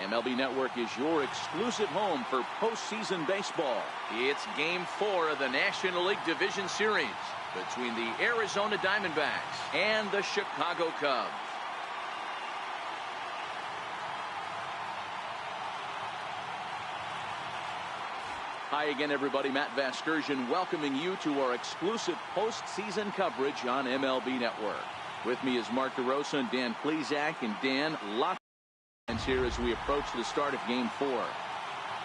MLB Network is your exclusive home for postseason baseball. It's Game 4 of the National League Division Series between the Arizona Diamondbacks and the Chicago Cubs. Hi again, everybody. Matt Vasgersian welcoming you to our exclusive postseason coverage on MLB Network. With me is Mark DeRosa and Dan Plesac. And Dan, lots of lines here as we approach the start of Game 4.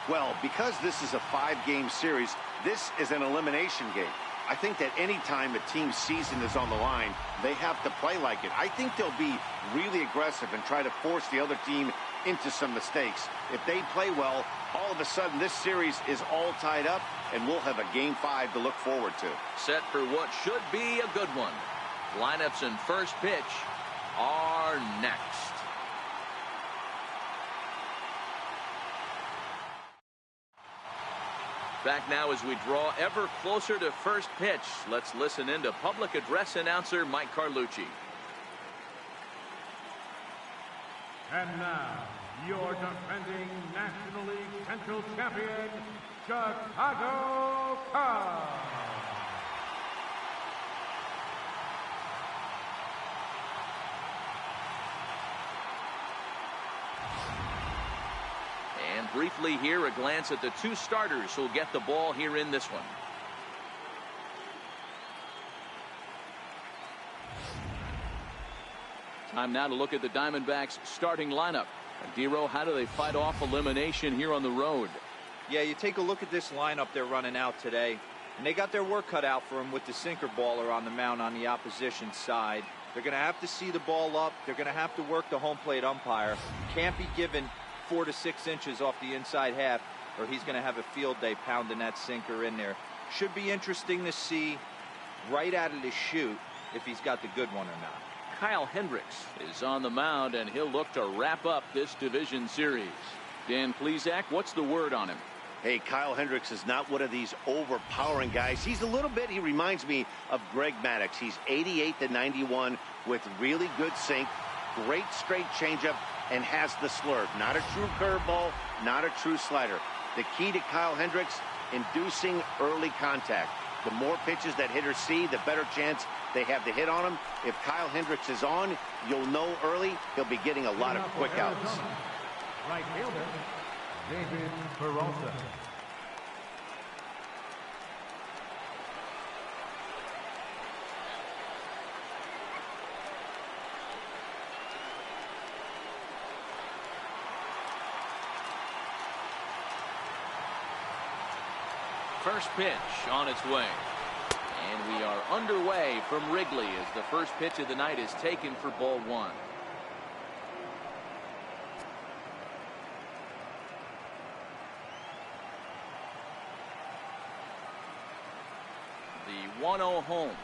Well, because this is a 5-game series, this is an elimination game. I think that any time a team's season is on the line, they have to play like it. I think they'll be really aggressive and try to force the other team into some mistakes. If they play well, all of a sudden this series is all tied up and we'll have a Game 5 to look forward to. Set for what should be a good one. Lineups and first pitch are next. Back now as we draw ever closer to first pitch. Let's listen in to public address announcer Mike Carlucci. And now, your defending National League Central Champion, Chicago Cubs. And briefly here, a glance at the two starters who'll get the ball here in this one. Time now to look at the Diamondbacks starting lineup. Dero, how do they fight off elimination here on the road? Yeah, you take a look at this lineup they're running out today, and they got their work cut out for them with the sinker baller on the mound on the opposition side. They're going to have to see the ball up. They're going to have to work the home plate umpire. Can't be given 4 to 6 inches off the inside half, or he's going to have a field day pounding that sinker in there. Should be interesting to see right out of the chute if he's got the good one or not. Kyle Hendricks is on the mound, and he'll look to wrap up this division series. Dan Plesac, what's the word on him? Hey, Kyle Hendricks is not one of these overpowering guys. He reminds me of Greg Maddux. He's 88 to 91 with really good sink, great straight changeup, and has the slurve. Not a true curveball, not a true slider. The key to Kyle Hendricks, inducing early contact. The more pitches that hitters see, the better chance they have to hit on him. If Kyle Hendricks is on, you'll know early he'll be getting a lot of quick outs. Right fielder, David Peralta. First pitch on its way. And we are underway from Wrigley as the first pitch of the night is taken for ball one. The 1-0 home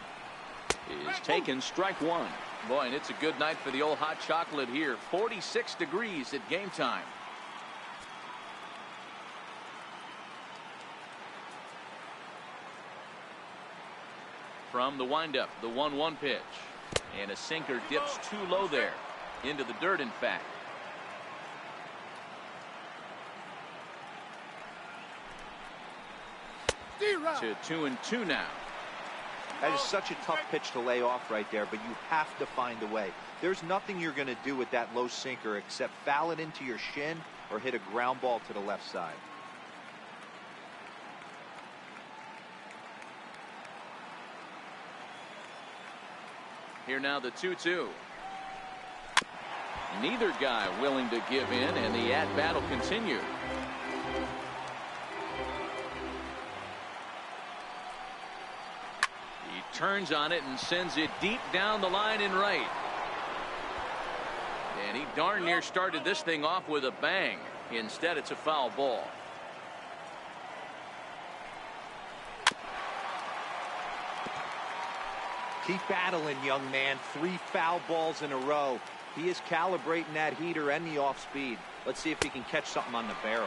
is taken, strike one. Boy, and it's a good night for the old hot chocolate here. 46 degrees at game time. From the windup, the 1-1 pitch. And a sinker dips too low there. Into the dirt, in fact. To 2-2 now. That is such a tough pitch to lay off right there, but you have to find a way. There's nothing you're going to do with that low sinker except foul it into your shin or hit a ground ball to the left side. Here now the 2-2. Neither guy willing to give in, and the at-bat will continue. He turns on it and sends it deep down the line in right. And he darn near started this thing off with a bang. Instead, it's a foul ball. Keep battling, young man. 3 foul balls in a row. He is calibrating that heater and the off speed. Let's see if he can catch something on the barrel.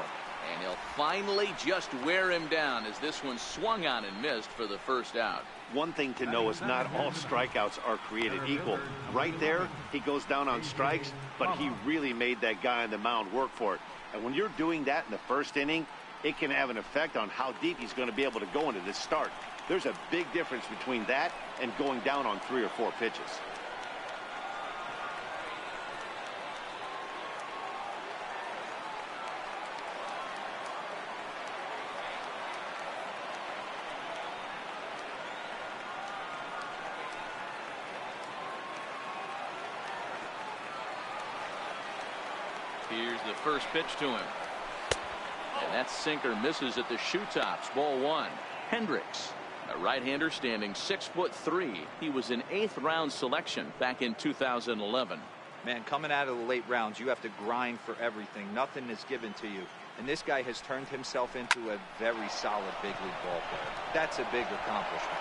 And he'll finally just wear him down as this one swung on and missed for the first out. One thing to know is not all strikeouts are created equal. Right there, he goes down on strikes, but he really made that guy on the mound work for it. And when you're doing that in the first inning, it can have an effect on how deep he's going to be able to go into this start. There's a big difference between that and going down on 3 or 4 pitches. Here's the first pitch to him. And that sinker misses at the shoe tops. Ball 1. Hendricks, a right-hander standing 6'3". He was an 8th round selection back in 2011. Man, coming out of the late rounds, you have to grind for everything. Nothing is given to you. And this guy has turned himself into a very solid big league ball player. That's a big accomplishment.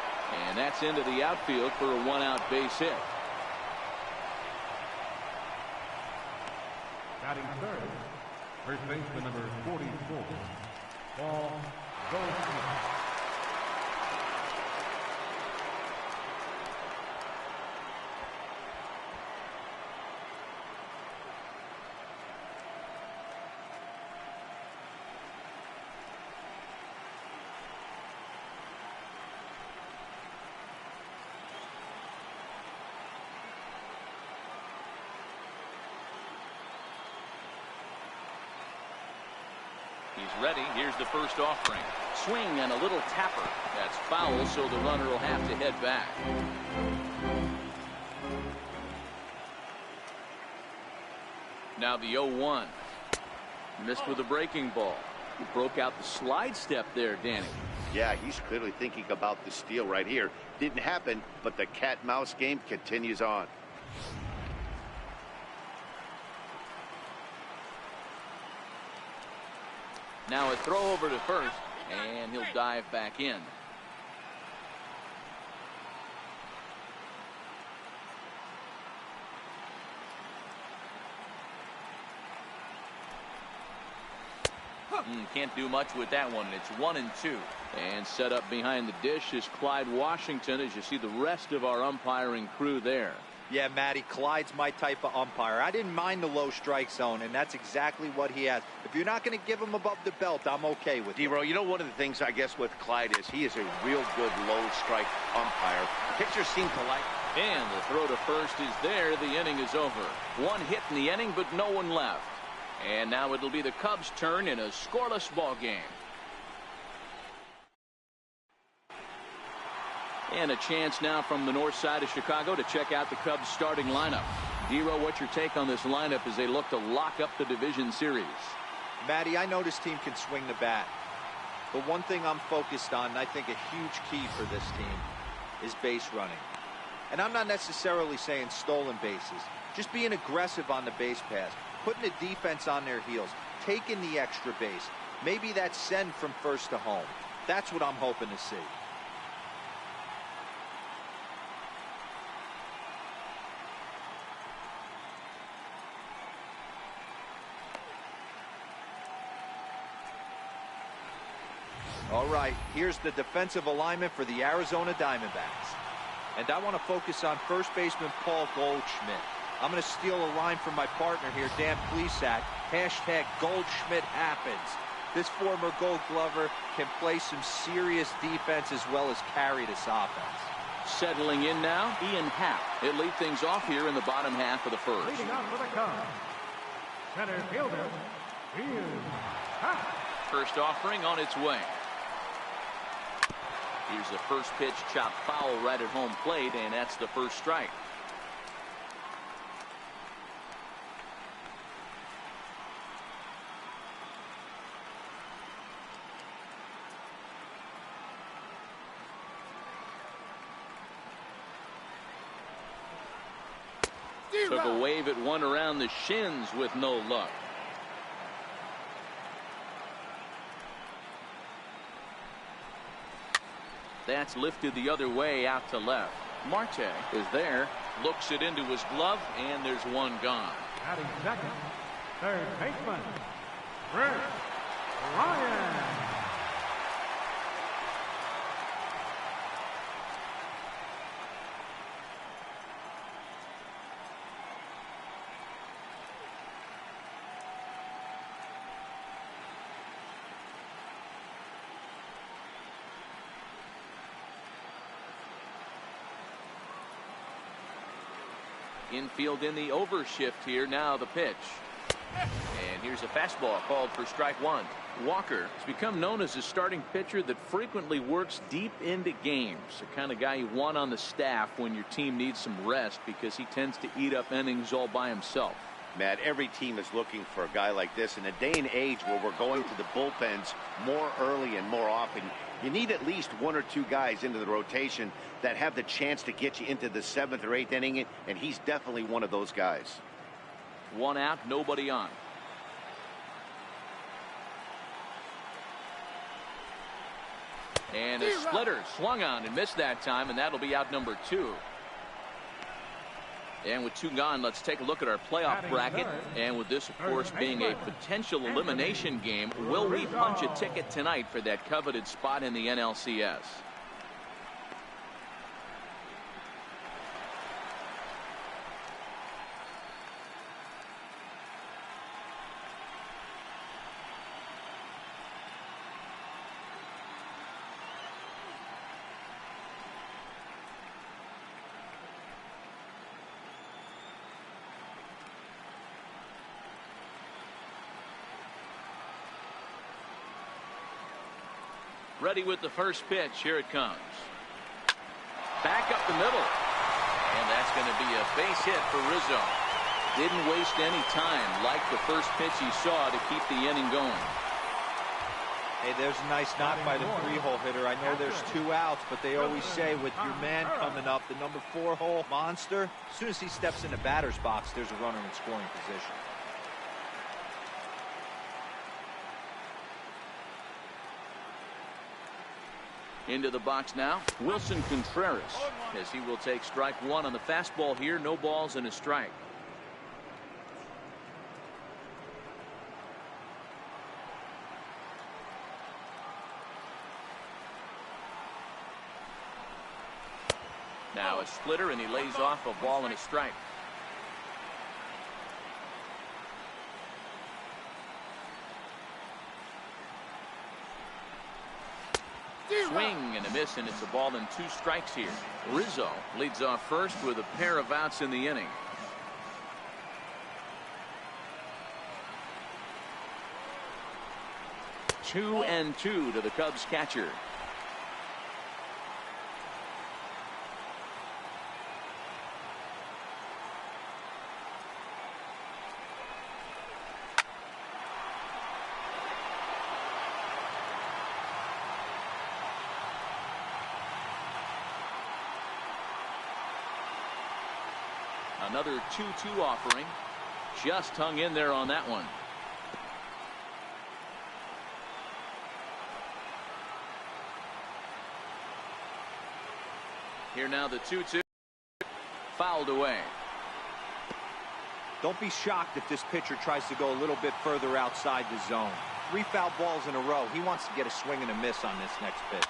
And that's into the outfield for a 1-out base hit. Batting third, first baseman number 44, Paul Goldschmidt. He's ready. Here's the first offering. Swing and a little tapper. That's foul, so the runner will have to head back. Now the 0-1. Missed with a breaking ball. He broke out the slide step there, Danny. Yeah, he's clearly thinking about the steal right here. Didn't happen, but the cat-mouse game continues on. Now a throw over to first, and he'll dive back in. Can't do much with that one. It's 1-2. And set up behind the dish is Clyde Washington, as you see the rest of our umpiring crew there. Yeah, Matty, Clyde's my type of umpire. I didn't mind the low strike zone, and that's exactly what he has. If you're not going to give him above the belt, I'm okay with it. D-Row, you know, one of the things, I guess, with Clyde is he is a real good low strike umpire. Pitchers seem to like. And the throw to first is there. The inning is over. One hit in the inning, but no one left. And now it'll be the Cubs' turn in a scoreless ball game. And a chance now from the north side of Chicago to check out the Cubs' starting lineup. D-Row, what's your take on this lineup as they look to lock up the division series? Matty, I know this team can swing the bat. But one thing I'm focused on, and I think a huge key for this team, is base running. And I'm not necessarily saying stolen bases. Just being aggressive on the base pass. Putting the defense on their heels. Taking the extra base. Maybe that send from first to home. That's what I'm hoping to see. All right, here's the defensive alignment for the Arizona Diamondbacks. And I want to focus on first baseman Paul Goldschmidt. I'm going to steal a line from my partner here, Dan Plesac. Hashtag Goldschmidt happens. This former Gold Glover can play some serious defense as well as carry this offense. Settling in now, Ian Happ. He'll lead things off here in the bottom half of the first. Leading off for the Cubs, center fielder, Ian Happ. First offering on its way. Here's the first pitch, chopped foul right at home plate, and that's the first strike. Took a wave at one around the shins with no luck. That's lifted the other way out to left. Marte is there, looks it into his glove, and there's one gone. Batting second, third baseman, Rick Ryan. Infield in the overshift here. Now the pitch. And here's a fastball called for strike one. Walker has become known as a starting pitcher that frequently works deep into games. The kind of guy you want on the staff when your team needs some rest, because he tends to eat up innings all by himself. Matt, every team is looking for a guy like this. In a day and age where we're going to the bullpens more early and more often, you need at least one or two guys into the rotation that have the chance to get you into the 7th or 8th inning, and he's definitely one of those guys. One out, nobody on. And a splitter swung on and missed that time, and that'll be out number 2. And with 2 gone, let's take a look at our playoff bracket. And with this, of course, being a potential elimination game, will we punch a ticket tonight for that coveted spot in the NLCS? Ready with the first pitch. Here it comes. Back up the middle. And that's going to be a base hit for Rizzo. Didn't waste any time, like the first pitch he saw, to keep the inning going. Hey, there's a nice knock by the 3-hole hitter. I know there's 2 outs, but they always say with your man coming up, the number 4-hole monster, as soon as he steps in the batter's box, there's a runner in scoring position. Into the box now, Wilson Contreras, as he will take strike one on the fastball here. No balls and a strike. Now a splitter, and he lays off a ball and a strike. Swing and a miss, and it's a ball and 2 strikes here. Rizzo leads off first with a pair of outs in the inning. Two and 2 to the Cubs catcher. Another 2-2 offering. Just hung in there on that one. Here now the 2-2. Fouled away. Don't be shocked if this pitcher tries to go a little bit further outside the zone. 3 foul balls in a row. He wants to get a swing and a miss on this next pitch.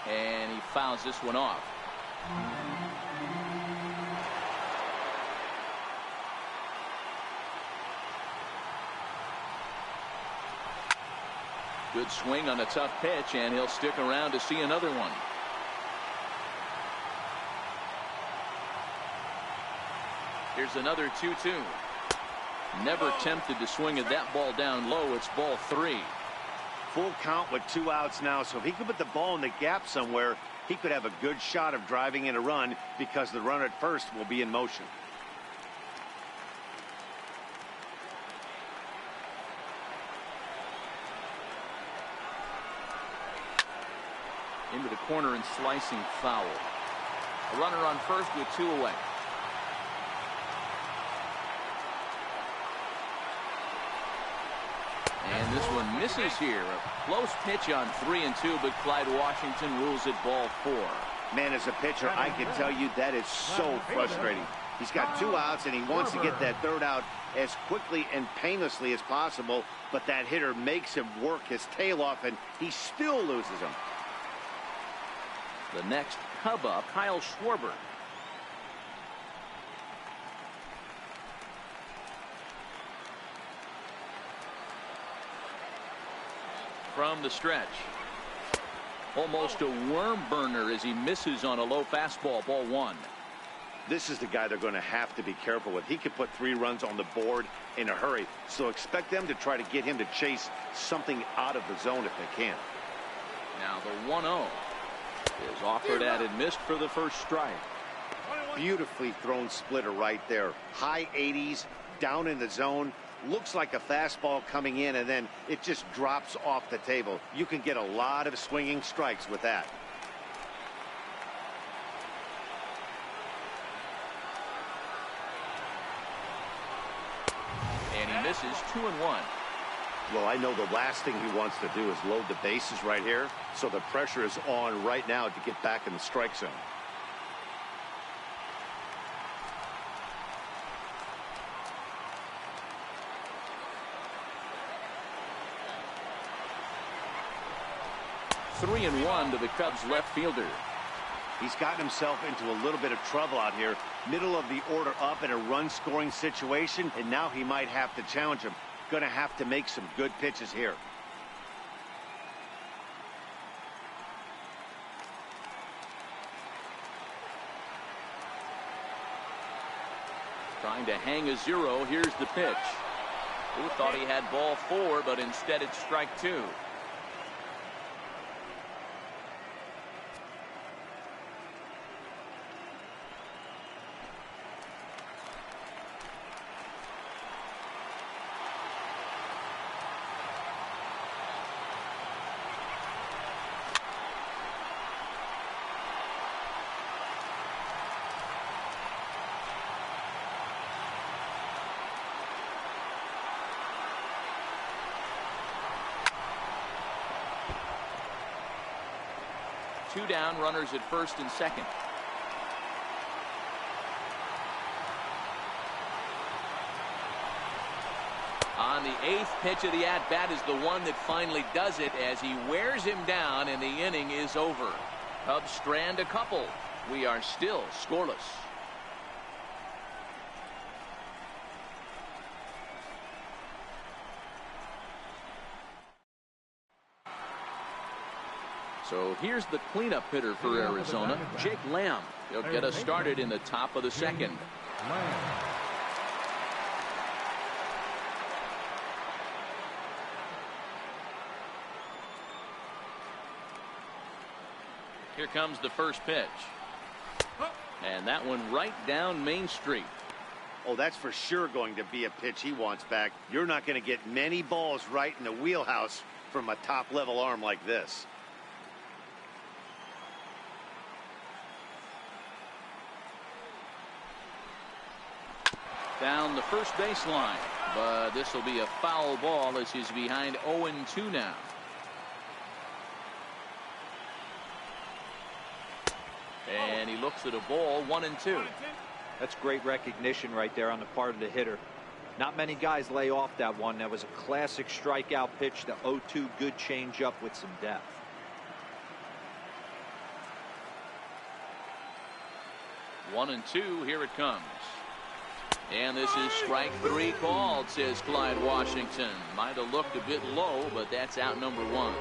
And he fouls this one off. Good swing on a tough pitch, and he'll stick around to see another one. Here's another 2-2. Never tempted to swing at that ball down low. It's ball 3. Full count with 2 outs now, so if he could put the ball in the gap somewhere, he could have a good shot of driving in a run, because the runner at first will be in motion. Into the corner and slicing foul. A runner on first with 2 away. And this one misses here. A close pitch on 3 and 2, but Clyde Washington rules it ball 4. Man, as a pitcher, I can tell you that is so frustrating. He's got 2 outs, and he wants to get that 3rd out as quickly and painlessly as possible, but that hitter makes him work his tail off, and he still loses him. The next Cub up, Kyle Schwarber. From the stretch. Almost a worm burner as he misses on a low fastball, ball 1. this is the guy they're going to have to be careful with. He could put 3 runs on the board in a hurry, so expect them to try to get him to chase something out of the zone if they can. Now the 1-0 is offered at and missed for the first strike. Beautifully thrown splitter right there. High 80s, down in the zone. Looks like a fastball coming in, and then it just drops off the table. You can get a lot of swinging strikes with that. And he misses 2-1. Well, I know the last thing he wants to do is load the bases right here, so the pressure is on right now to get back in the strike zone. Three and 1 to the Cubs left fielder. He's gotten himself into a little bit of trouble out here. Middle of the order up in a run-scoring situation, and now he might have to challenge him. Going to have to make some good pitches here. Trying to hang a 0. Here's the pitch. Who thought he had ball 4, but instead it's strike 2. Two down, runners at first and second. On the 8th pitch of the at-bat is the one that finally does it as he wears him down, and the inning is over. Cubs strand a couple. We are still scoreless. So here's the cleanup hitter for Arizona, Jake Lamb. He'll get us started in the top of the second. Here comes the first pitch. And that one right down Main Street. Oh, that's for sure going to be a pitch he wants back. You're not going to get many balls right in the wheelhouse from a top-level arm like this. Down the first baseline, but this will be a foul ball as he's behind 0-2 now. And he looks at a ball, 1-2. That's great recognition right there on the part of the hitter. Not many guys lay off that one. That was a classic strikeout pitch. The 0-2 good changeup with some depth. One and two, here it comes. And this is strike 3 called, says Clyde Washington. Might have looked a bit low, but that's out number 1.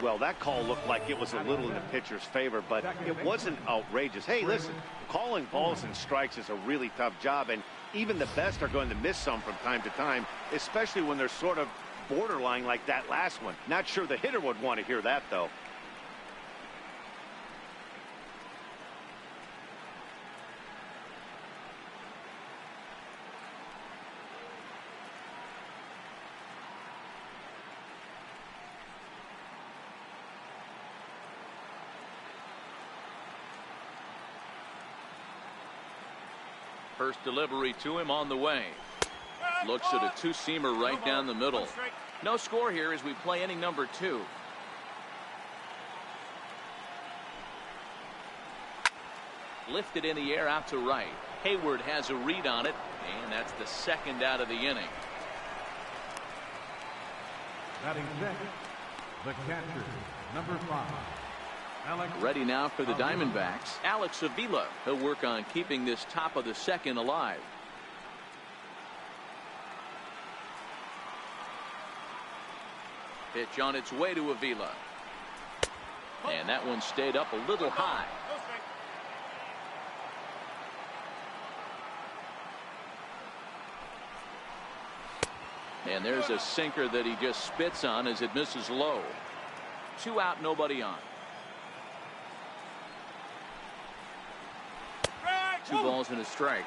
Well, that call looked like it was a little in the pitcher's favor, but it wasn't outrageous. Hey, listen, calling balls and strikes is a really tough job, and even the best are going to miss some from time to time, especially when they're sort of borderline like that last one. Not sure the hitter would want to hear that, though. First delivery to him on the way. Looks at a two-seamer right down the middle. No score here as we play inning number 2. Lifted in the air out to right. Hayward has a read on it, and that's the second out of the inning. Batting sixth, the catcher, number 5. Ready now for the Diamondbacks, Alex Avila. He'll work on keeping this top of the second alive. Pitch on its way to Avila. And that one stayed up a little high. And there's a sinker that he just spits on as it misses low. 2 out, nobody on. 2 balls and a strike.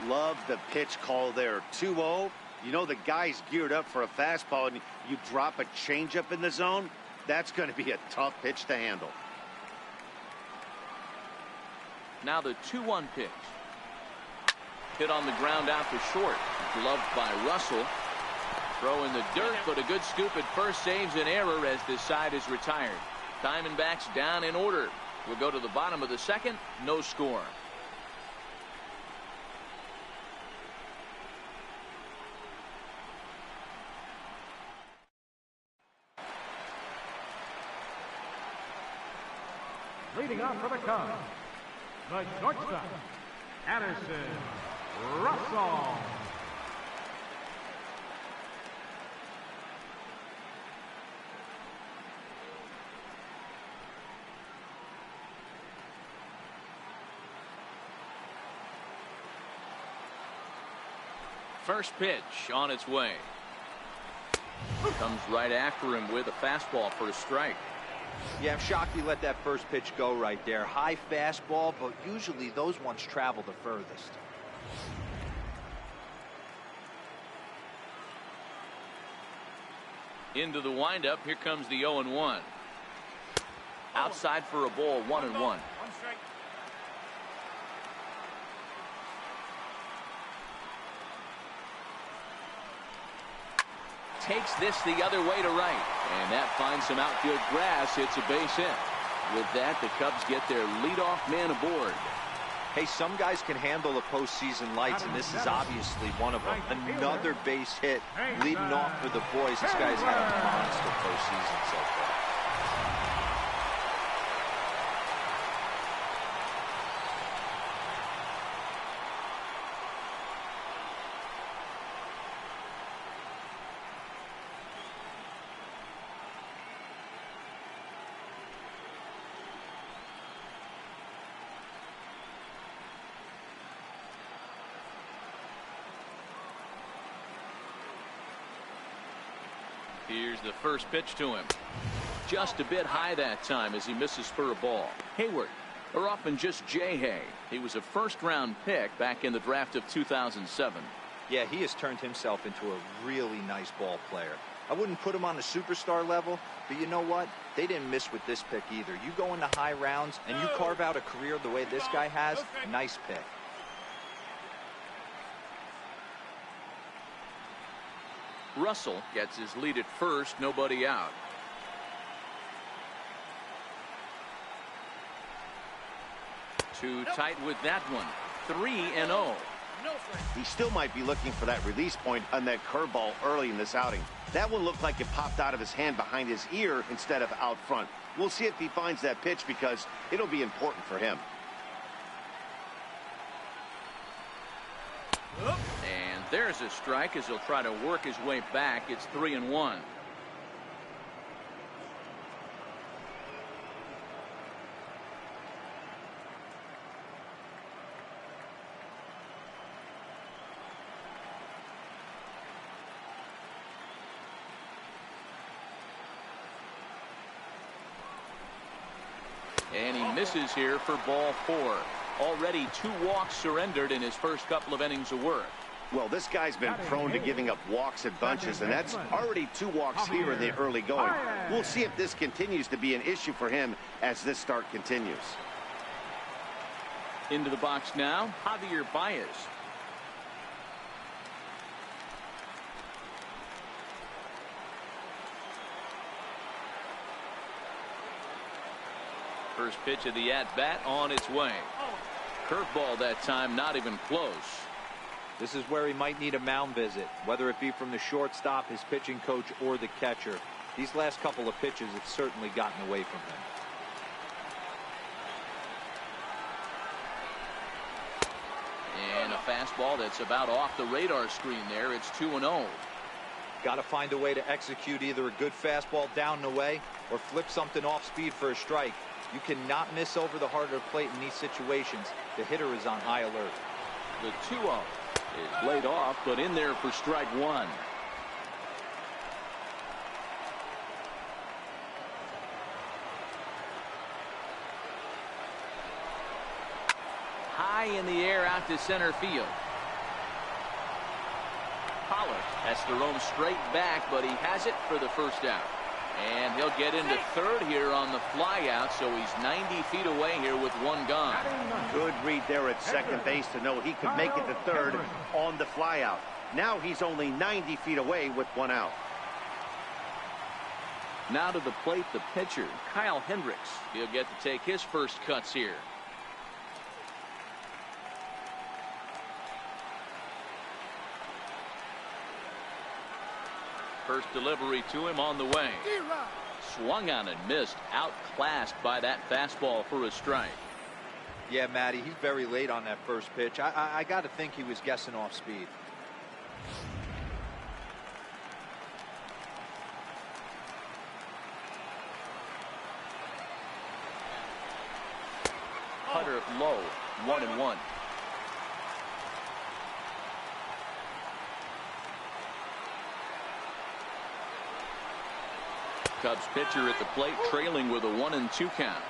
Love the pitch call there. 2-0. You know the guy's geared up for a fastball, and you drop a changeup in the zone. That's going to be a tough pitch to handle. Now the 2-1 pitch. Hit on the ground out to short. Gloved by Russell. Throw in the dirt, but a good scoop at first saves an error as this side is retired. Diamondbacks down in order. We'll go to the bottom of the second. No score. Leading off for the Cubs, the shortstop, Addison Russell. First pitch on its way. Comes right after him with a fastball for a strike. Yeah, I'm shocked he let that first pitch go right there. High fastball, but usually those ones travel the furthest. Into the windup. Here comes the 0-1. Outside for a ball. 1-1. Takes this the other way to right, and that finds some outfield grass. It's a base hit. With that, the Cubs get their leadoff man aboard. Hey, some guys can handle the postseason lights, and this is obviously one of them. Another base hit leading off for the boys. This guy's had a monster postseason so far. Here's the first pitch to him. Just a bit high that time as he misses for a ball. Hayward, or often just Jay Hay. He was a first-round pick back in the draft of 2007. Yeah, he has turned himself into a really nice ball player. I wouldn't put him on the superstar level, but you know what? They didn't miss with this pick either. You go into high rounds and you carve out a career the way this guy has, nice pick. Russell gets his lead at first, nobody out. Too tight with that one. 3-0. He still might be looking for that release point on that curveball early in this outing. That one looked like it popped out of his hand behind his ear instead of out front. We'll see if he finds that pitch because it'll be important for him. And there's a strike as he'll try to work his way back. It's 3-1. And he misses here for ball 4. Already 2 walks surrendered in his first couple of innings of work. Well, this guy's been prone to giving up walks at bunches, and that's already 2 walks here in the early going. We'll see if this continues to be an issue for him as this start continues. Into the box now, Javier Baez. First pitch of the at-bat on its way. Curveball that time, not even close. This is where he might need a mound visit, whether it be from the shortstop, his pitching coach, or the catcher. These last couple of pitches, it's certainly gotten away from him. And a fastball that's about off the radar screen there. It's 2-0. Got to find a way to execute either a good fastball down and away or flip something off speed for a strike. You cannot miss over the heart of the plate in these situations. The hitter is on high alert. The 2-0 is laid off, but in there for strike 1. high in the air out to center field. Pollard has to roam straight back, but he has it for the first out. And he'll get into third here on the fly out, so he's 90 feet away here with one gone. Good read there at second base to know he could make it to third on the fly out. Now he's only 90 feet away with one out. Now to the plate, the pitcher, Kyle Hendricks. He'll get to take his first cuts here. First delivery to him on the way. Swung on and missed. Outclassed by that fastball for a strike. Yeah, Matty, he's very late on that first pitch. I got to think he was guessing off speed. Cutter low, 1-1. Cubs pitcher at the plate, trailing with a 1-2 count.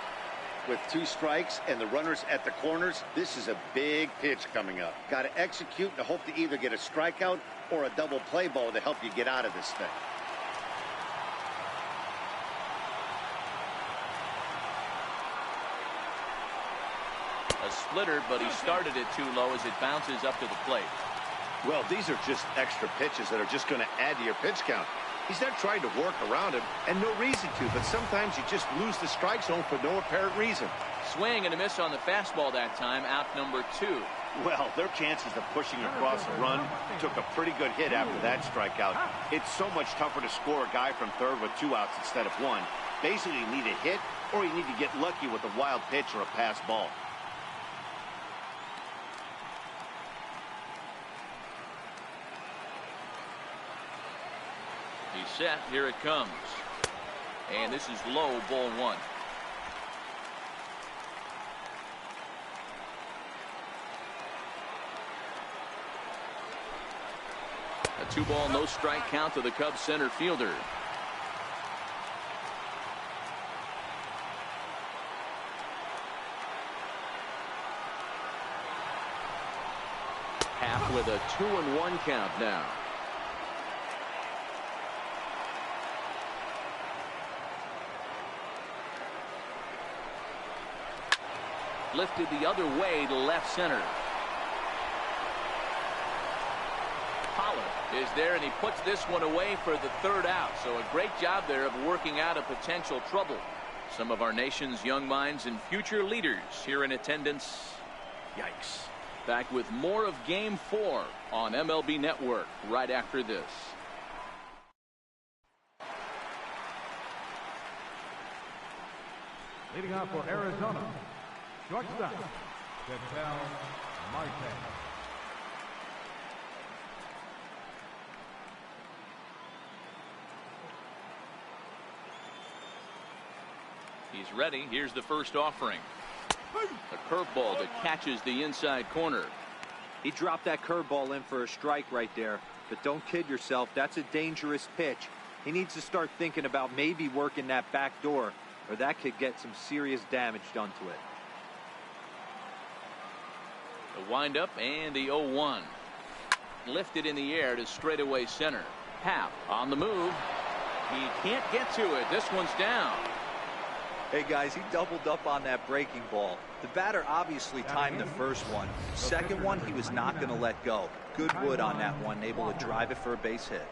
With 2 strikes and the runners at the corners, this is a big pitch coming up. Got to execute and hope to either get a strikeout or a double play ball to help you get out of this thing. A splitter, but he started it too low as it bounces up to the plate. Well, these are just extra pitches that are just going to add to your pitch count. He's not trying to work around him, and no reason to, but sometimes you just lose the strike zone for no apparent reason. Swing and a miss on the fastball that time, out number 2. Well, their chances of pushing across the run took a pretty good hit after that strikeout. It's so much tougher to score a guy from third with 2 outs instead of 1. Basically, you need a hit, or you need to get lucky with a wild pitch or a pass ball. He's set. Here it comes. And this is low, ball 1. A 2-ball, no strike count to the Cubs center fielder. Half with a 2-1 count now. Lifted the other way to left center. Pollard is there, and he puts this one away for the third out. So a great job there of working out a potential trouble. Some of our nation's young minds and future leaders here in attendance. Yikes. Back with more of Game 4 on MLB Network right after this. Leading off for Arizona, shortstop, Ketel Marte. He's ready. Here's the first offering. A curveball that catches the inside corner. He dropped that curveball in for a strike right there. But don't kid yourself, that's a dangerous pitch. He needs to start thinking about maybe working that back door, or that could get some serious damage done to it. The windup and the 0-1. Lifted in the air to straightaway center. Happ on the move. He can't get to it. This one's down. Hey guys, he doubled up on that breaking ball. The batter obviously timed the first one. Second one, he was not going to let go. Good wood on that one, able to drive it for a base hit.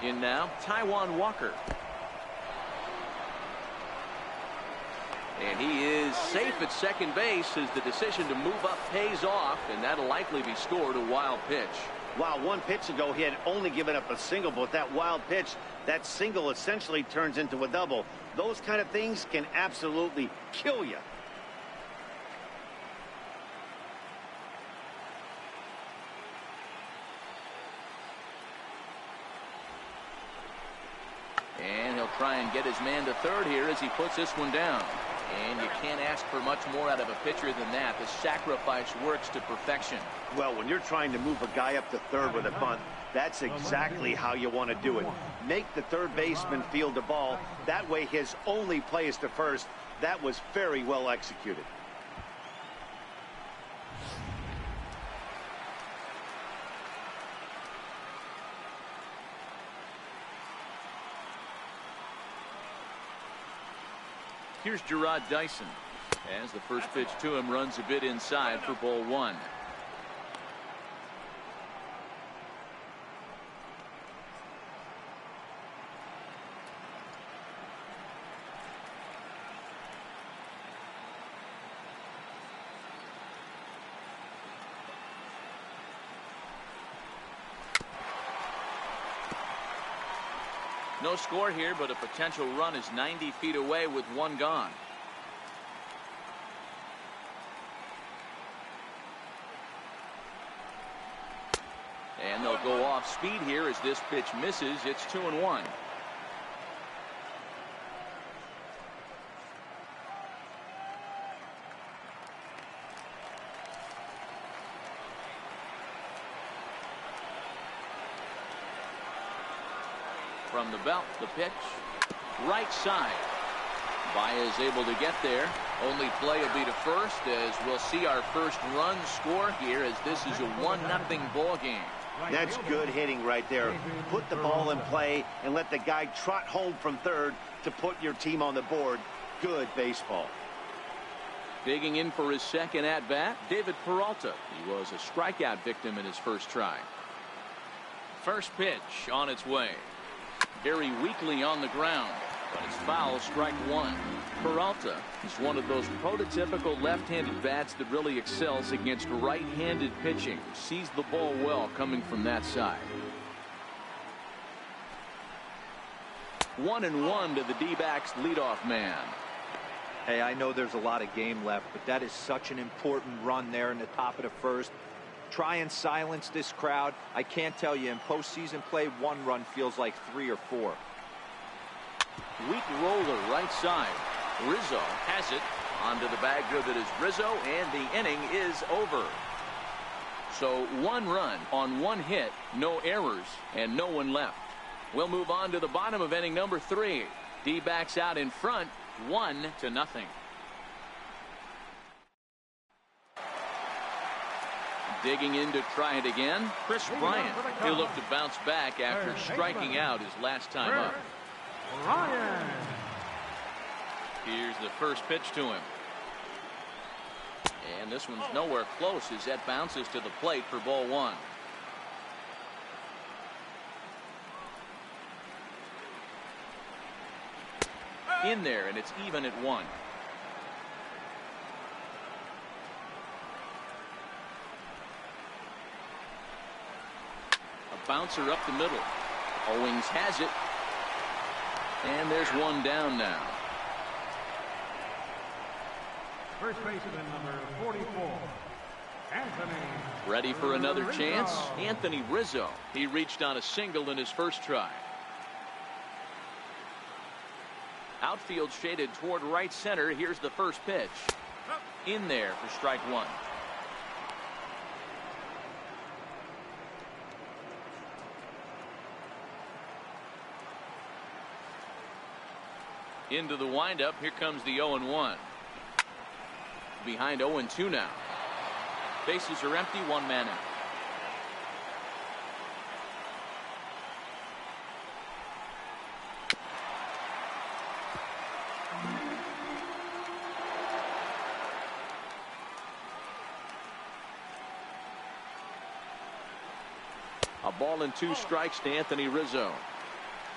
In now, Taijuan Walker. And he is safe at second base as the decision to move up pays off, and that'll likely be scored a wild pitch. Wow, 1 pitch ago he had only given up a single, but with that wild pitch, that single essentially turns into a double. Those kind of things can absolutely kill you. And he'll try and get his man to third here as he puts this one down. And you can't ask for much more out of a pitcher than that. The sacrifice works to perfection. Well, when you're trying to move a guy up to third with a bunt, that's exactly how you want to do it. Make the third baseman field the ball. That way his only play is to first. That was very well executed. Here's Gerard Dyson as the first pitch to him runs a bit inside for ball one. No score here, but a potential run is 90 feet away with one gone. And they'll go off speed here as this pitch misses. It's 2-1. From the belt, the pitch, right side. Baez able to get there. Only play will be to first, as we'll see our first run score here, as this is a 1-0 ball game. That's good hitting right there. Put the ball in play and let the guy trot home from third to put your team on the board. Good baseball. Digging in for his second at-bat, David Peralta. He was a strikeout victim in his first try. First pitch on its way. Very weakly on the ground, but it's foul, strike one. Peralta is one of those prototypical left-handed bats that really excels against right-handed pitching. Sees the ball well coming from that side. 1-1 to the D-backs leadoff man. Hey, I know there's a lot of game left, but that is such an important run there in the top of the first. Try and silence this crowd. I can't tell you, in postseason play, one run feels like 3 or 4. Weak roller right side. Rizzo has it. Onto the bag good that is Rizzo, and the inning is over. So 1 run on 1 hit, no errors, and no one left. We'll move on to the bottom of inning number 3. D-backs out in front, 1-0. Digging in to try it again, Chris Bryant. He'll look to bounce back after striking out his last time up. Ryan. Here's the first pitch to him. And this one's nowhere close as that bounces to the plate for ball one. In there, and it's even at 1. Bouncer up the middle. Owings has it. And there's one down now. First baseman number 44, Anthony. Ready for another Rizzo. chance? Anthony Rizzo. He reached on a single in his first try. Outfield shaded toward right center. Here's the first pitch. In there for strike one. Into the windup. Here comes the 0-1. Behind 0-2 now. Bases are empty. 1 man out. A ball and 2 strikes to Anthony Rizzo.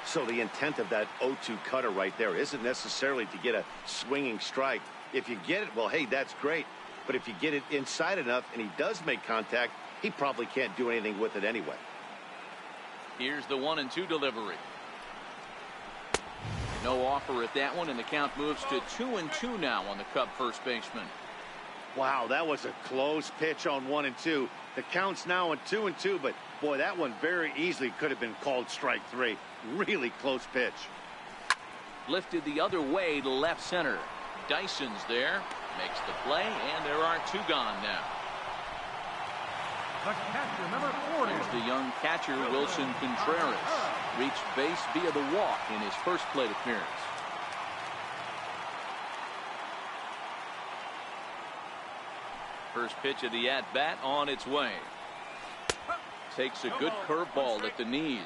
So the intent of that 0-2 cutter right there isn't necessarily to get a swinging strike. If you get it, well, hey, that's great. But if you get it inside enough and he does make contact, he probably can't do anything with it anyway. Here's the 1-2 delivery. No offer at that one, and the count moves to 2-2 now on the Cub first baseman. Wow, that was a close pitch on 1-2. The count's now on 2-2, but boy, that one very easily could have been called strike 3. Really close pitch. Lifted the other way to left center. Dyson's there, makes the play, and there are 2 gone now. The catcher, number 40. Here's the young catcher, Wilson Contreras. Reached base via the walk in his first plate appearance. First pitch of the at-bat on its way. Takes a good curveball at the knees.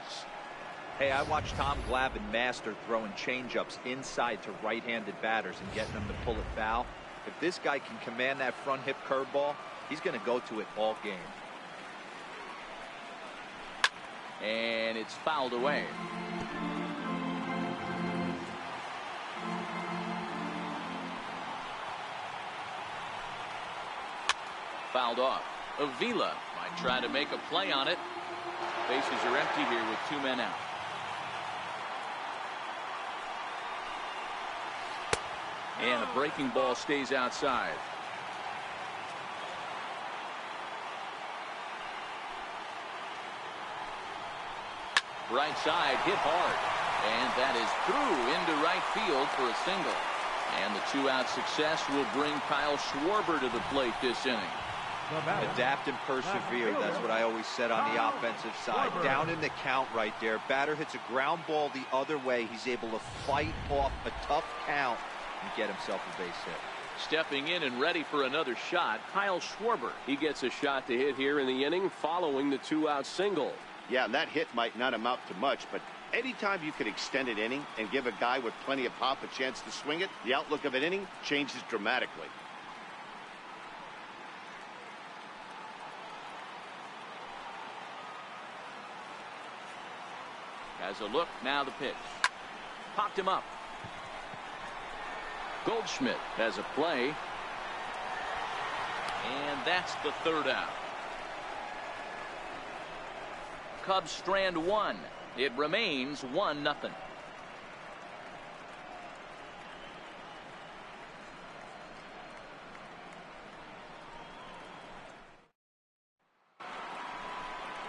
Hey, I watched Tom Glavine master throwing changeups inside to right-handed batters and getting them to pull it foul. If this guy can command that front hip curveball, he's going to go to it all game. And it's fouled away. Fouled off. Avila might try to make a play on it. Bases are empty here with 2 men out. And a breaking ball stays outside. Right side hit hard. And that is through into right field for a single. And the 2-out success will bring Kyle Schwarber to the plate this inning. Adapt and persevere. That's what I always said on the offensive side. Down in the count right there. Batter hits a ground ball the other way. He's able to fight off a tough count and get himself a base hit. Stepping in and ready for another shot, Kyle Schwarber. He gets a shot to hit here in the inning following the 2-out single. Yeah, and that hit might not amount to much, but anytime you can extend an inning and give a guy with plenty of pop a chance to swing it, the outlook of an inning changes dramatically. Has a look, now the pitch. Popped him up. Goldschmidt has a play. And that's the 3rd out. Cubs strand 1. It remains 1-0.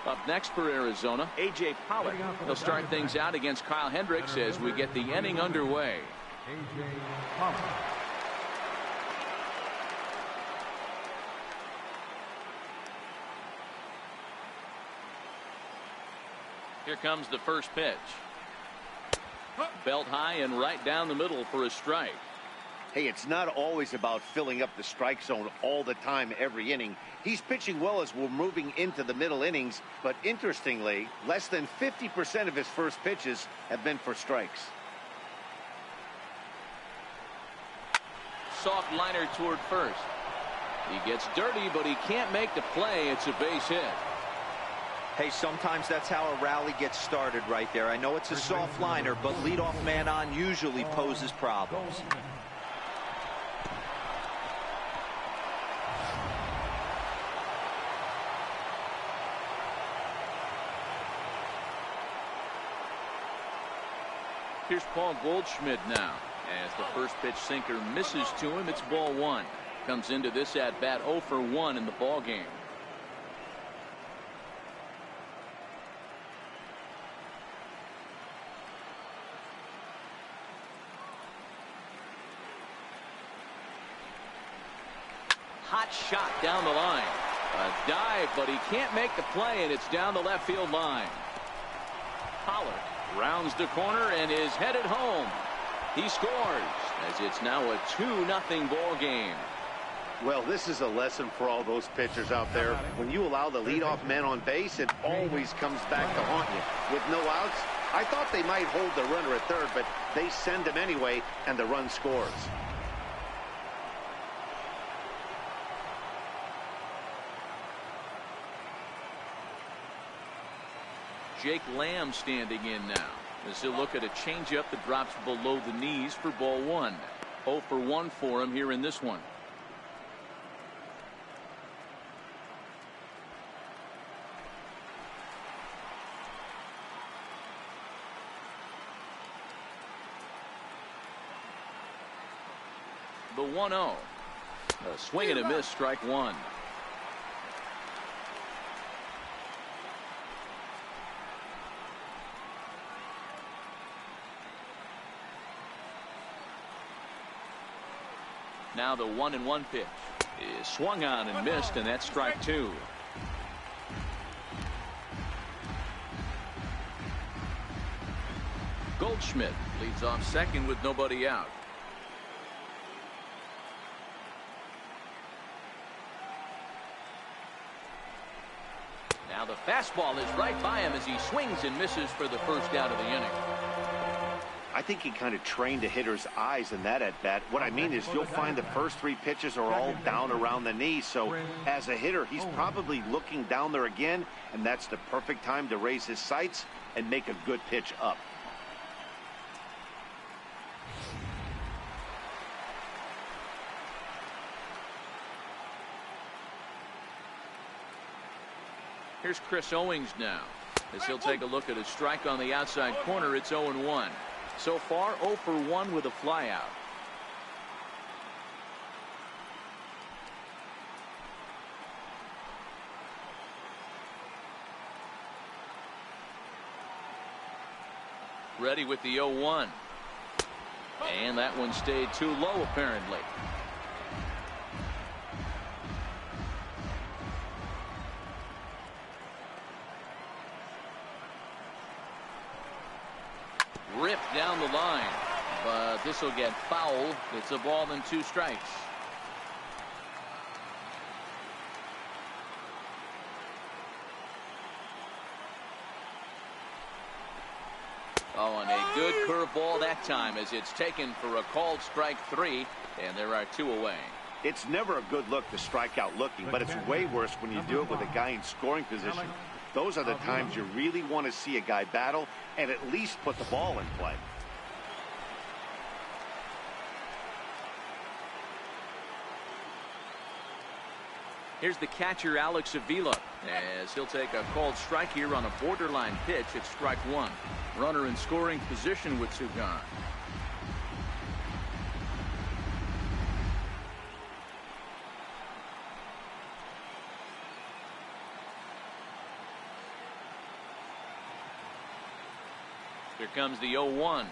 Up next for Arizona, A.J. Pollock. He'll start things out against Kyle Hendricks as we get the inning underway. A.J. Pollock. Here comes the first pitch. Belt high and right down the middle for a strike. Hey, it's not always about filling up the strike zone all the time every inning. He's pitching well as we're moving into the middle innings, but interestingly, less than 50% of his first pitches have been for strikes. Soft liner toward first. He gets dirty, but he can't make the play. It's a base hit. Hey, sometimes that's how a rally gets started right there. I know it's a soft liner, but leadoff man on usually poses problems. Here's Paul Goldschmidt now. As the first pitch sinker misses to him, it's ball 1. Comes into this at bat 0 for 1 in the ball game. Hot shot down the line. A dive, but he can't make the play, and it's down the left field line. Pollard rounds the corner and is headed home. He scores as it's now a 2-0 ball game. Well, this is a lesson for all those pitchers out there. When you allow the leadoff man on base, it always comes back to haunt you. With no outs, I thought they might hold the runner at third, but they send him anyway, and the run scores. Jake Lamb standing in now as he'll look at a changeup that drops below the knees for ball 1. 0 for 1 for him here in this one. The 1-0. A swing and a miss, strike 1. Now the 1-1 pitch is swung on and missed, and that's strike two. Goldschmidt leads off second with nobody out. Now the fastball is right by him as he swings and misses for the first out of the inning. I think he kind of trained the hitter's eyes in that at bat. What I mean is you'll find the first three pitches are all down around the knee. So as a hitter, he's probably looking down there again, and that's the perfect time to raise his sights and make a good pitch up. Here's Chris Owings now as he'll take a look at a strike on the outside corner. It's 0-1. So far 0 for 1 with a flyout. Ready with the 0-1. And that one stayed too low apparently. Ripped down the line, but this will get foul. It's a ball and 2 strikes. Oh, and a good curveball that time as it's taken for a called strike 3, and there are 2 away. It's never a good look to strike out looking, but it's way worse when you do it with a guy in scoring position. Those are the times you really want to see a guy battle and at least put the ball in play. Here's the catcher, Alex Avila, as he'll take a called strike here on a borderline pitch. It's strike 1. Runner in scoring position with 2 gone. Here comes the 0-1.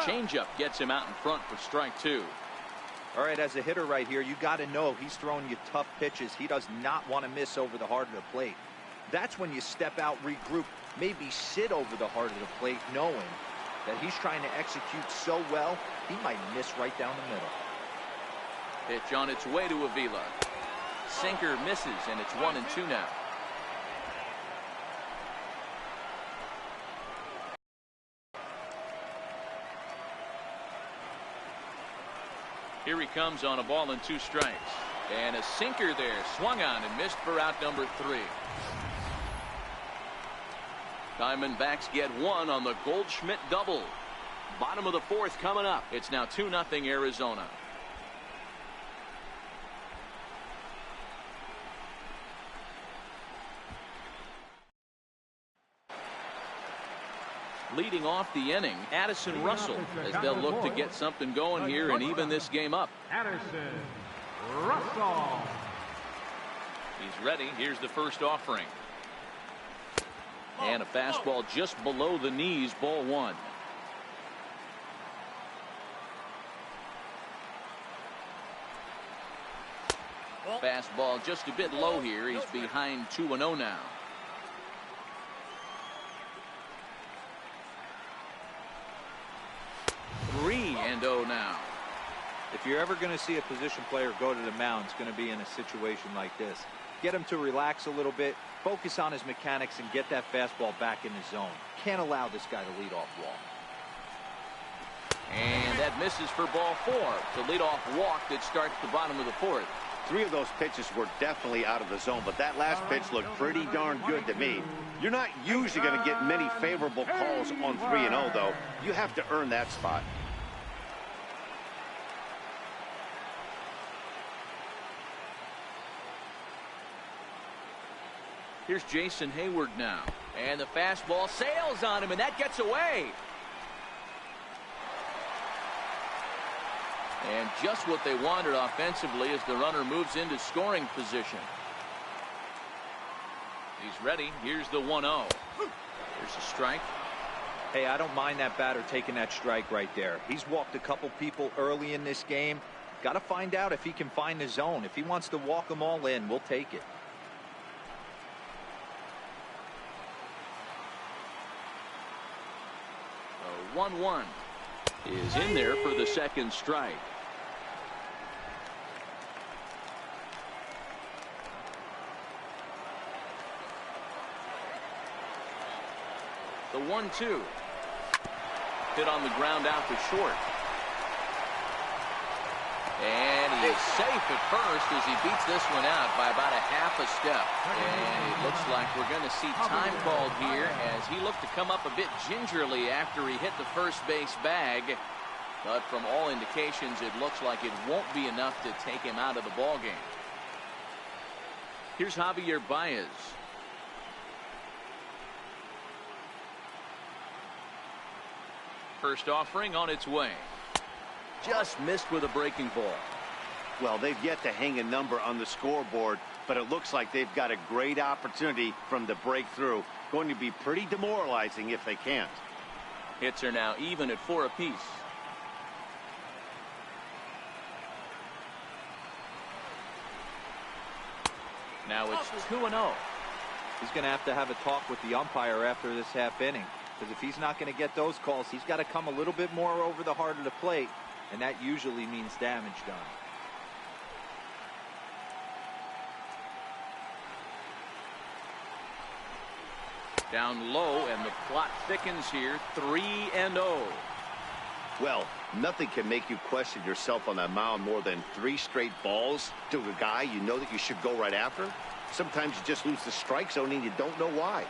Changeup gets him out in front for strike 2. All right, as a hitter right here, you got to know he's throwing you tough pitches. He does not want to miss over the heart of the plate. That's when you step out, regroup, maybe sit over the heart of the plate, knowing that he's trying to execute so well, he might miss right down the middle. Pitch on its way to Avila. Sinker misses, and it's 1-2 now. Here he comes on a ball and 2 strikes. And a sinker there, swung on and missed for out number 3. Diamondbacks get 1 on the Goldschmidt double. Bottom of the 4th coming up. It's now 2-0 Arizona. Leading off the inning, Addison Russell, as they'll look to get something going here and even this game up. Addison Russell. He's ready. Here's the first offering. And a fastball just below the knees, ball 1. Fastball just a bit low here. He's behind 2-0 now. 3-0 now. If you're ever going to see a position player go to the mound, it's going to be in a situation like this. Get him to relax a little bit, focus on his mechanics, and get that fastball back in his zone. Can't allow this guy to lead off walk. And that misses for ball 4. The leadoff walk that starts the bottom of the 4th. 3 of those pitches were definitely out of the zone, but that last pitch looked pretty darn good to me. You're not usually going to get many favorable calls on 3-0, though. You have to earn that spot. Here's Jason Hayward now. And the fastball sails on him, and that gets away. And just what they wanted offensively as the runner moves into scoring position. He's ready. Here's the 1-0. Here's a strike. Hey, I don't mind that batter taking that strike right there. He's walked a couple people early in this game. Got to find out if he can find the zone. If he wants to walk them all in, we'll take it. The 1-1 is in there for the second strike. The 1-2 hit on the ground out to short. And he's safe at first as he beats this one out by about a half a step. And it looks like we're going to see time called here as he looked to come up a bit gingerly after he hit the first base bag. But from all indications, it looks like it won't be enough to take him out of the ballgame. Here's Javier Baez. First offering on its way. Just missed with a breaking ball. Well, they've yet to hang a number on the scoreboard, but it looks like they've got a great opportunity from the breakthrough. Going to be pretty demoralizing if they can't. Hits are now even at 4 apiece. Now it's 2-0. He's going to have a talk with the umpire after this half inning, because if he's not going to get those calls, he's got to come a little bit more over the heart of the plate, and that usually means damage done. Down low, and the plot thickens here. 3-0. Well, nothing can make you question yourself on that mound more than 3 straight balls to a guy you know that you should go right after. Sometimes you just lose the strike zone and you don't know why.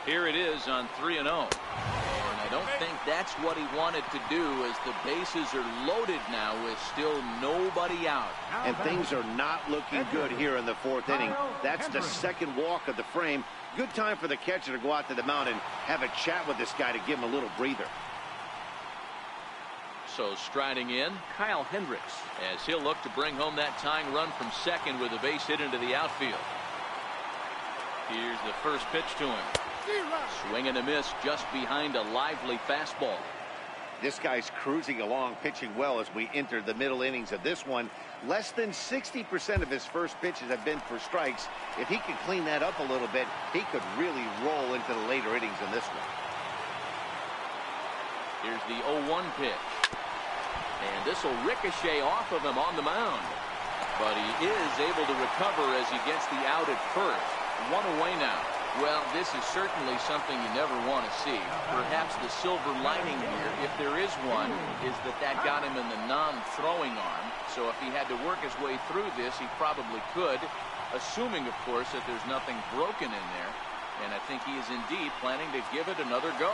Here it is on 3-0. And I don't think that's what he wanted to do, as the bases are loaded now with still nobody out. And things are not looking good here in the 4th inning. That's the second walk of the frame. Good time for the catcher to go out to the mound and have a chat with this guy to give him a little breather. So striding in, Kyle Hendricks, as he'll look to bring home that tying run from second with a base hit into the outfield. Here's the first pitch to him. Swing and a miss just behind a lively fastball. This guy's cruising along, pitching well as we enter the middle innings of this one. Less than 60% of his first pitches have been for strikes. If he could clean that up a little bit, he could really roll into the later innings in this one. Here's the 0-1 pitch. And this will ricochet off of him on the mound. But he is able to recover as he gets the out at first. 1 away now. Well, this is certainly something you never want to see. Perhaps the silver lining here, if there is one, is that got him in the non-throwing arm. So if he had to work his way through this, he probably could, assuming, of course, that there's nothing broken in there. And I think he is indeed planning to give it another go.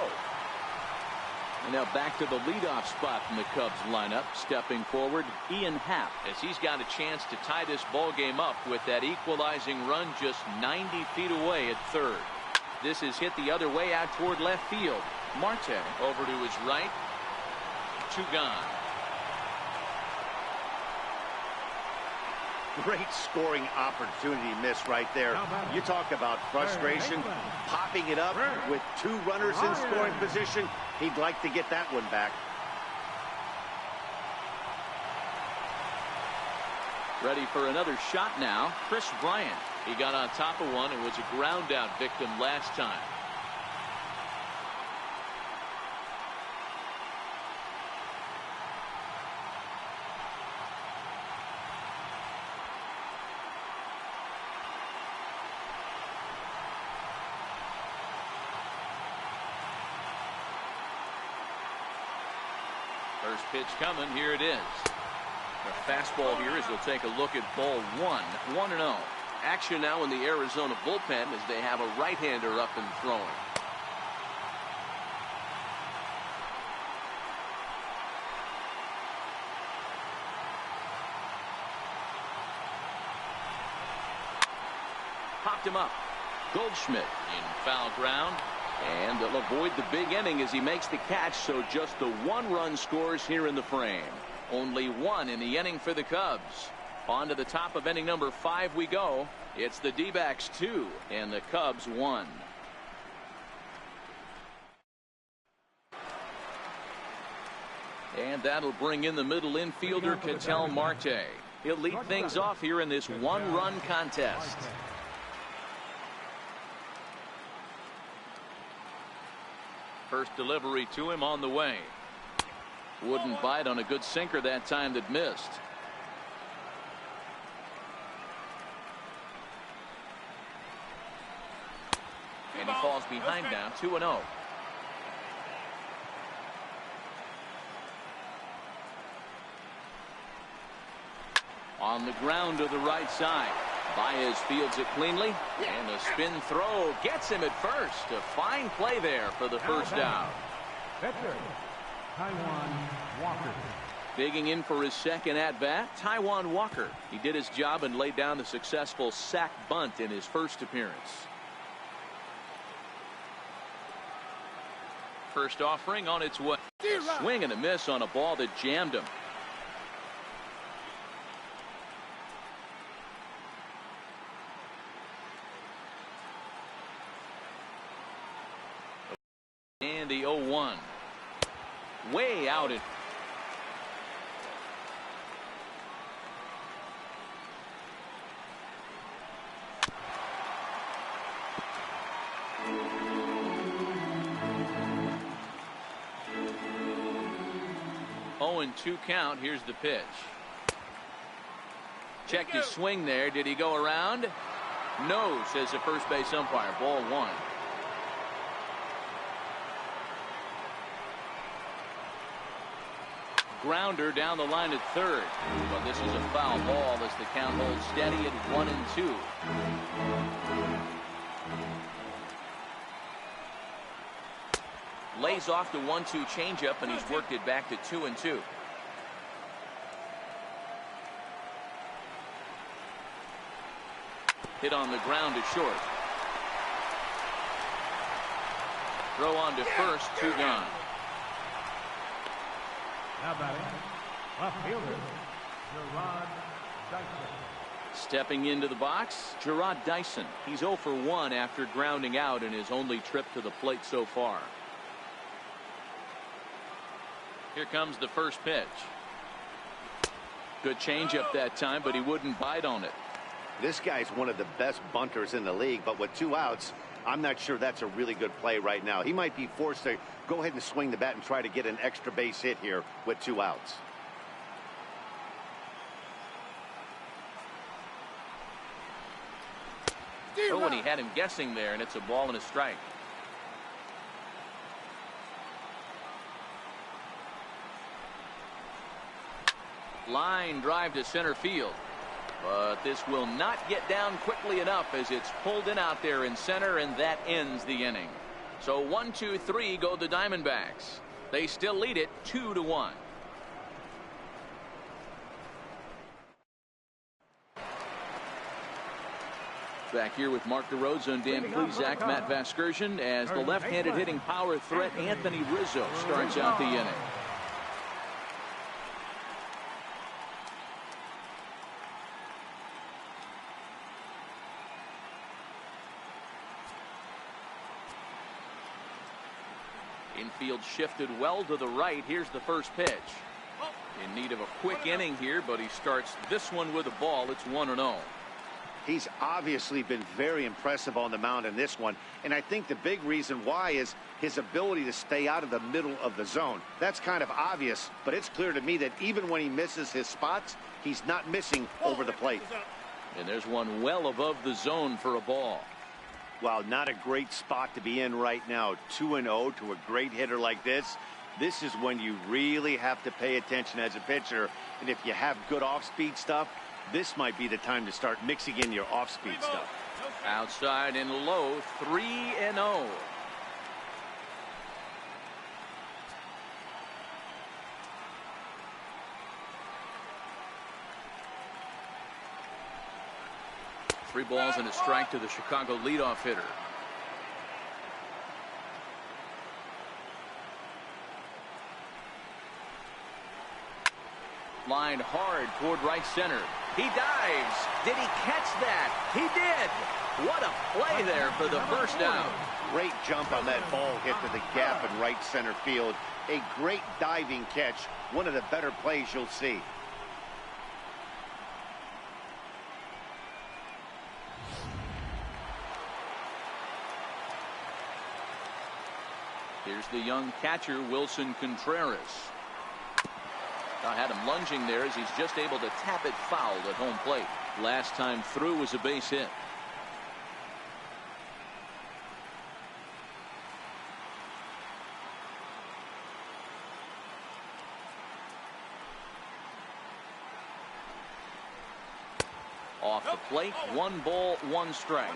And now back to the leadoff spot in the Cubs lineup. Stepping forward, Ian Happ, as he's got a chance to tie this ball game up with that equalizing run just 90 feet away at third. This is hit the other way out toward left field. Marte over to his right. 2 gone. Great scoring opportunity miss right there. You talk about frustration, popping it up with 2 runners in scoring position. He'd like to get that one back. Ready for another shot now. Chris Bryant. He got on top of one and was a ground out victim last time. First pitch coming. Here it is. The fastball here as they'll take a look at ball 1. 1-0. Action now in the Arizona bullpen as they have a right-hander up and throwing. Popped him up. Goldschmidt in foul ground. And they'll avoid the big inning as he makes the catch, so just the 1 run scores here in the frame. Only 1 in the inning for the Cubs. On to the top of inning number 5 we go. It's the D-backs 2 and the Cubs 1. And that'll bring in the middle infielder, Ketel Marte. He'll lead things off here in this one-run contest. First delivery to him on the way. Wouldn't bite on a good sinker that time that missed. And he falls behind now, 2-0. On the ground to the right side. Baez fields it cleanly, and a spin throw gets him at first. A fine play there for the first down. Taiwan Walker. Digging in for his second at-bat, Taiwan Walker. He did his job and laid down the successful sac bunt in his first appearance. First offering on its way. Swing and a miss on a ball that jammed him. And the 0-1. Way out it. Oh, and 2 count. Here's the pitch. Check his swing there. Did he go around? No, says the first base umpire. Ball 1. Grounder down the line at third. But this is a foul ball as the count holds steady at 1-2. Lays off the 1-2 changeup, and he's worked it back to 2-2. Hit on the ground to short. Throw on to first, 2 gone. Now batting, left fielder, Gerard Dyson. Stepping into the box, Gerard Dyson. He's 0 for 1 after grounding out in his only trip to the plate so far. Here comes the first pitch. Good changeup that time, but he wouldn't bite on it. This guy's one of the best bunters in the league, but with 2 outs, I'm not sure that's a really good play right now. He might be forced to go ahead and swing the bat and try to get an extra base hit here with 2 outs. Oh, and he had him guessing there, and it's a ball and a strike. Line drive to center field. But this will not get down quickly enough as it's pulled in out there in center, and that ends the inning. So 1-2-3 go the Diamondbacks. They still lead it 2-1. Back here with Mark DeRosa and Dan Plesac, Matt Vasgersian, as the left-handed hitting power threat Anthony Rizzo starts out the inning. Infield shifted well to the right. Here's the first pitch. In need of a quick inning here, but he starts this one with a ball. It's 1-0. He's obviously been very impressive on the mound in this one, and I think the big reason why is his ability to stay out of the middle of the zone. That's kind of obvious, but it's clear to me that even when he misses his spots, he's not missing over the plate. And there's one well above the zone for a ball. Wow, not a great spot to be in right now. 2-0 to a great hitter like this. This is when you really have to pay attention as a pitcher. And if you have good off-speed stuff, this might be the time to start mixing in your off-speed stuff. Outside and low, 3-0. Three balls and a strike to the Chicago leadoff hitter. Line hard toward right center. He dives. Did he catch that? He did. What a play there for the first down. Great jump on that ball hit to the gap in right center field. A great diving catch. One of the better plays you'll see. Here's the young catcher, Wilson Contreras. I had him lunging there as he's just able to tap it foul at home plate. Last time through was a base hit. Off the plate, 1 ball, 1 strike.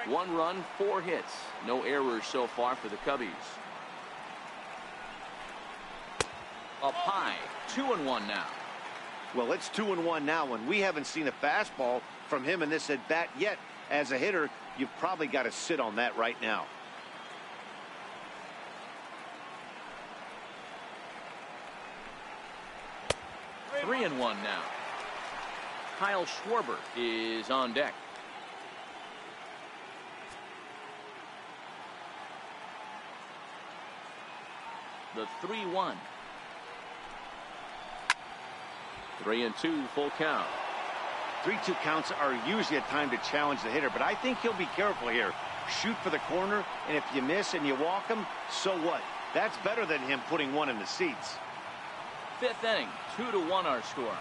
1 run, 4 hits. No errors so far for the Cubbies. Up high, 2-1 now. Well, it's 2-1 now, and we haven't seen a fastball from him in this at bat yet. As a hitter, you've probably got to sit on that right now. Three and one now. Kyle Schwarber is on deck. The 3-1. 3-2 full count. 3-2 counts are usually a time to challenge the hitter, but I think he'll be careful here. Shoot for the corner, and if you miss and you walk him, so what? That's better than him putting one in the seats. 5th inning, 2-1 our score.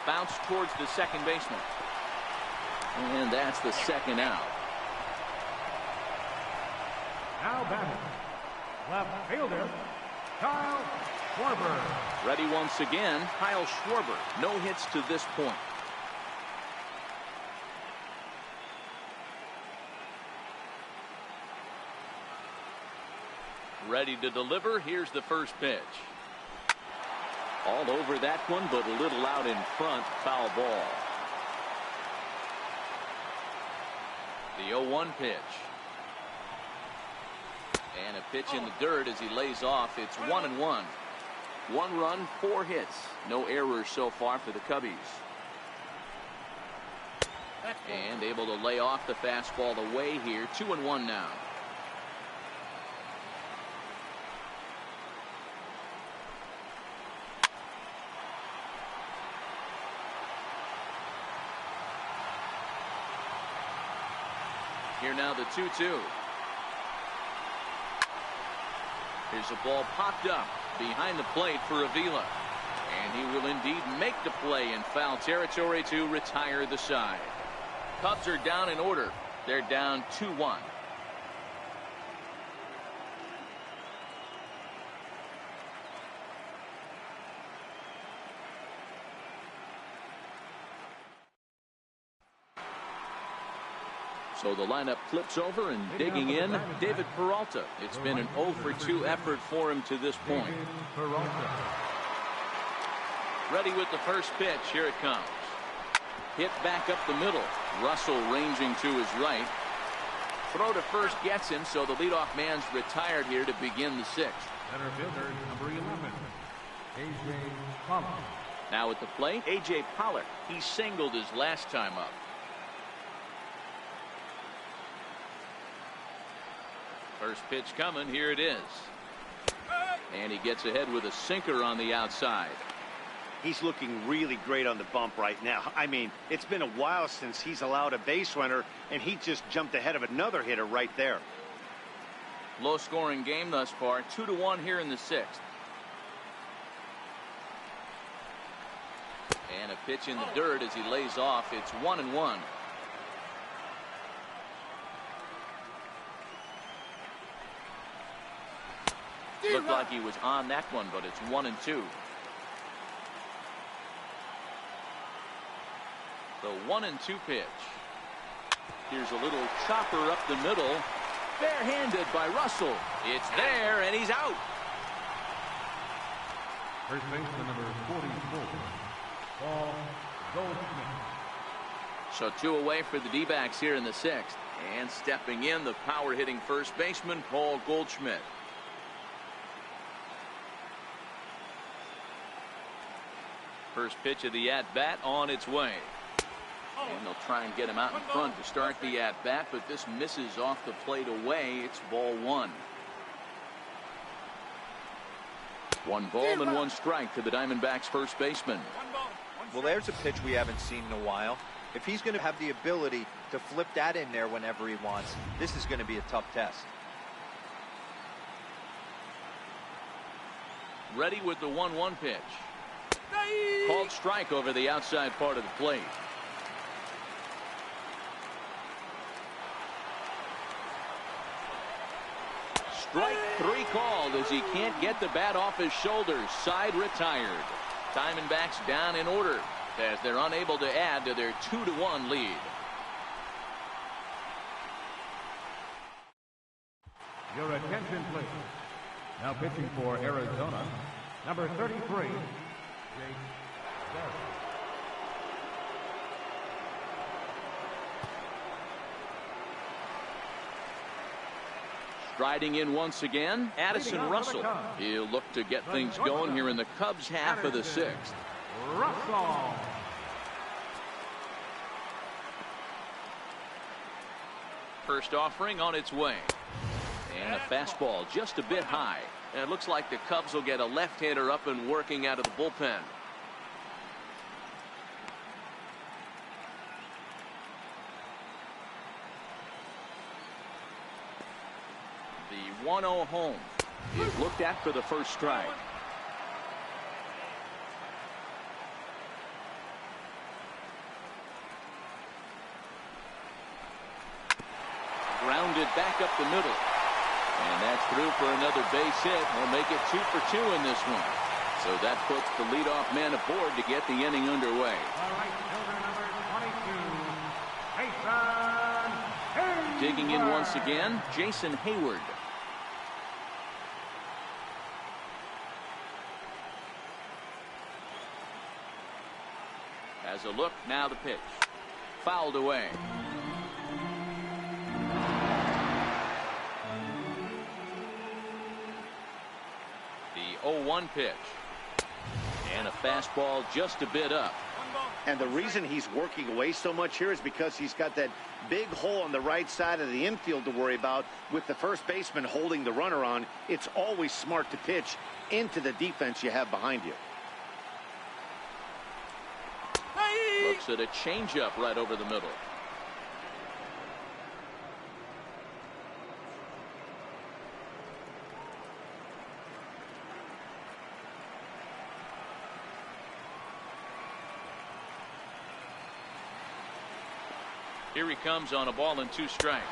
Bounce towards the second baseman. And that's the second out. Now batting, left fielder, Kyle Schwarber. Ready once again, Kyle Schwarber. No hits to this point. Ready to deliver. Here's the first pitch. All over that one, but a little out in front. Foul ball. The 0-1 pitch. And a pitch in the dirt as he lays off. It's 1-1. 1 run, 4 hits. No errors so far for the Cubbies. And able to lay off the fastball away here. 2-1 now. Here now the 2-2. Here's a ball popped up behind the plate for Avila. And he will indeed make the play in foul territory to retire the side. Cubs are down in order. They're down 2-1. So the lineup flips over, and digging in, David Peralta. It's been an 0-for-2 effort for him to this point. Ready with the first pitch. Here it comes. Hit back up the middle. Russell ranging to his right. Throw to first gets him, so the leadoff man's retired here to begin the 6th. Center fielder, number 11, A.J. Pollard. Now at the plate, A.J. Pollard. He singled his last time up. First pitch coming. Here it is. And he gets ahead with a sinker on the outside. He's looking really great on the bump right now. I mean, it's been a while since he's allowed a base runner, and he just jumped ahead of another hitter right there. Low scoring game thus far. 2-1 here in the 6th. And a pitch in the dirt as he lays off. It's 1-1. Looked like he was on that one, but it's 1-2. The 1-2 pitch. Here's a little chopper up the middle. Barehanded by Russell. It's there, and he's out. First baseman number 44, Paul Goldschmidt. So 2 away for the D-backs here in the 6th. And stepping in, the power-hitting first baseman, Paul Goldschmidt. First pitch of the at-bat on its way. And they'll try and get him out in front to start the at-bat, but this misses off the plate away. It's ball 1. 1 ball and 1 strike to the Diamondbacks first baseman. Well, there's a pitch we haven't seen in a while. If he's going to have the ability to flip that in there whenever he wants, this is going to be a tough test. Ready with the 1-1 pitch. Called strike over the outside part of the plate. Strike 3 called as he can't get the bat off his shoulders. Side retired. Diamondbacks down in order as they're unable to add to their 2-1 lead. Your attention, please. Now pitching for Arizona, number 33, Jake Garrett. Striding in once again, Addison Russell. He'll look to get things going here in the Cubs half of the 6th. Russell. First offering on its way. And a fastball just a bit high. And it looks like the Cubs will get a left-hander up and working out of the bullpen. The 1-0 home is looked at for the first strike. Grounded back up the middle. And that's through for another base hit. We'll make it 2 for 2 in this one. So that puts the leadoff man aboard to get the inning underway. All right, fielder number 22, Jason Hayward. Digging in once again, Jason Hayward. Has a look, now the pitch. Fouled away. The 0-1 pitch. And a fastball just a bit up. And the reason he's working away so much here is because he's got that big hole on the right side of the infield to worry about. With the first baseman holding the runner on, it's always smart to pitch into the defense you have behind you. Looks at a changeup right over the middle. Here he comes on a ball and 2 strikes.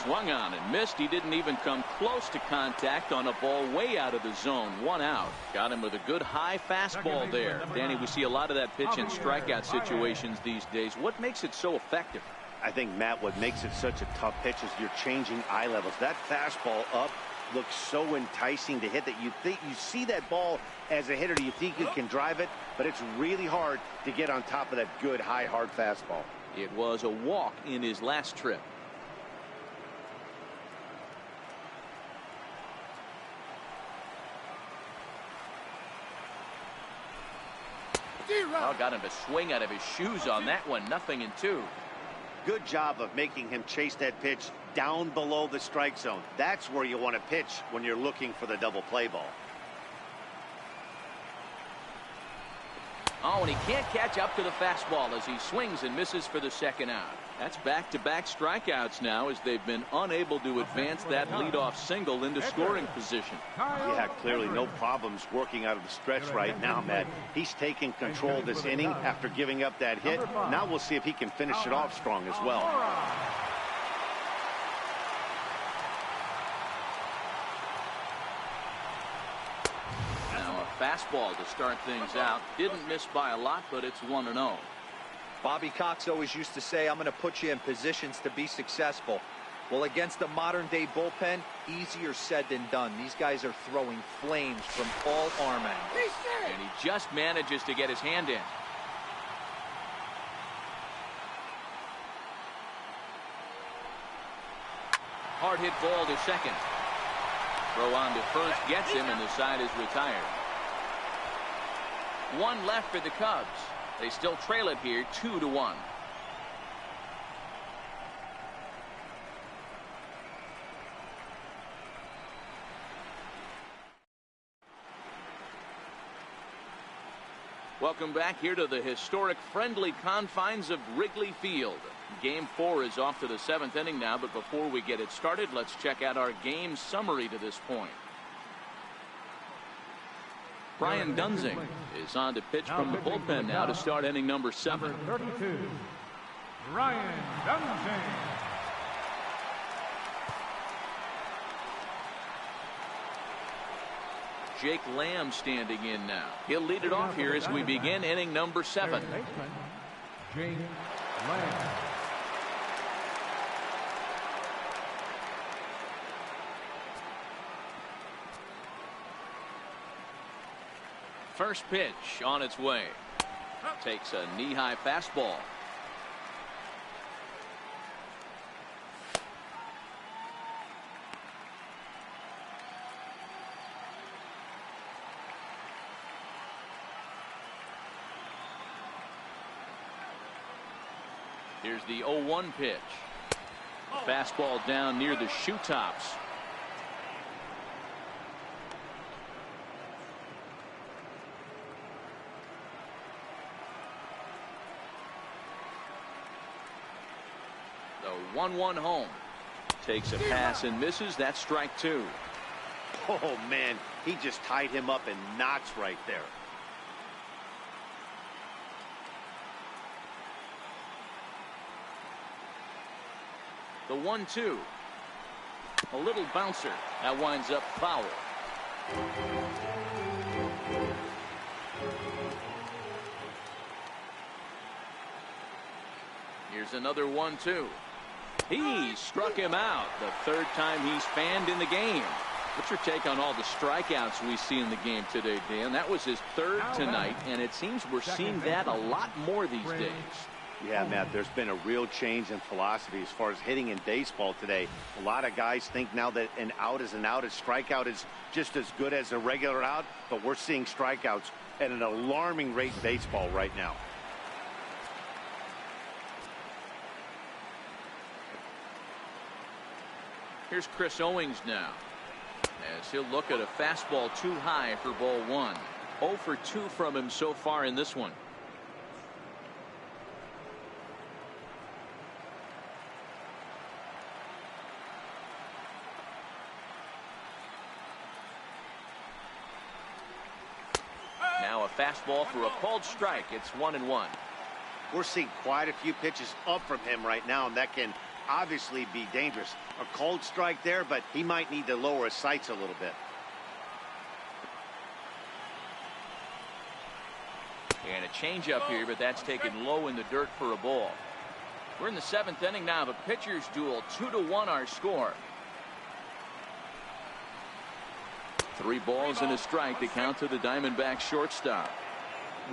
Swung on and missed. He didn't even come close to contact on a ball way out of the zone. 1 out. Got him with a good high fastball there. Danny, we see a lot of that pitch in strikeout situations these days. What makes it so effective? I think, Matt, what makes it such a tough pitch is you're changing eye levels. That fastball up looks so enticing to hit that you see that ball as a hitter. You think you can drive it, but it's really hard to get on top of that good high hard fastball. It was a walk in his last trip. Oh, got him to swing out of his shoes on that one. 0-2. Good job of making him chase that pitch down below the strike zone. That's where you want to pitch when you're looking for the double play ball. Oh, and he can't catch up to the fastball as he swings and misses for the 2nd out. That's back-to-back strikeouts now as they've been unable to advance that leadoff single into scoring position. Yeah, clearly no problems working out of the stretch right now, Matt. He's taking control of this inning after giving up that hit. Now we'll see if he can finish it off strong as well. Fastball to start things out. Didn't miss by a lot, but it's 1-0. Bobby Cox always used to say, I'm going to put you in positions to be successful. Well, against the modern-day bullpen, easier said than done. These guys are throwing flames from all arm angles. And he just manages to get his hand in. hard hit ball to second. Throw on to first gets him, and the side is retired. One left for the Cubs. They still trail it here 2-1. Welcome back here to the historic friendly confines of Wrigley Field. Game 4 is off to the 7th inning now, but before we get it started, let's check out our game summary to this point. Brian Dunsing is on to pitch from the bullpen now to start inning number 7. Number 32, Brian Dunsing. Jake Lamb standing in now. He'll lead it off here as we begin inning number 7. Third baseman, Jake Lamb. First pitch on its way. Takes a knee-high fastball. Here's the 0-1 pitch. Fastball down near the shoe tops. The 1-1 home. Takes a pass and misses. That's strike 2. Oh, man, he just tied him up in knots right there. The 1-2. A little bouncer. That winds up foul. Here's another 1-2. He struck him out. The 3rd time he's fanned in the game. What's your take on all the strikeouts we see in the game today, Dan? That was his 3rd tonight, and it seems we're seeing that a lot more these days. Yeah, Matt, there's been a real change in philosophy as far as hitting in baseball today. A lot of guys think now that an out is an out. A strikeout is just as good as a regular out, but we're seeing strikeouts at an alarming rate in baseball right now. Here's Chris Owings now, as he'll look at a fastball too high for ball 1. 0 for 2 from him so far in this one. Now a fastball for a called strike. It's 1-1. We're seeing quite a few pitches up from him right now, and that can obviously be dangerous. A cold strike there, but he might need to lower his sights a little bit. And a changeup here, but that's taken low in the dirt for a ball. We're in the 7th inning now. The pitchers duel. 2-1 our score. 3 balls and a strike to count to the Diamondbacks shortstop.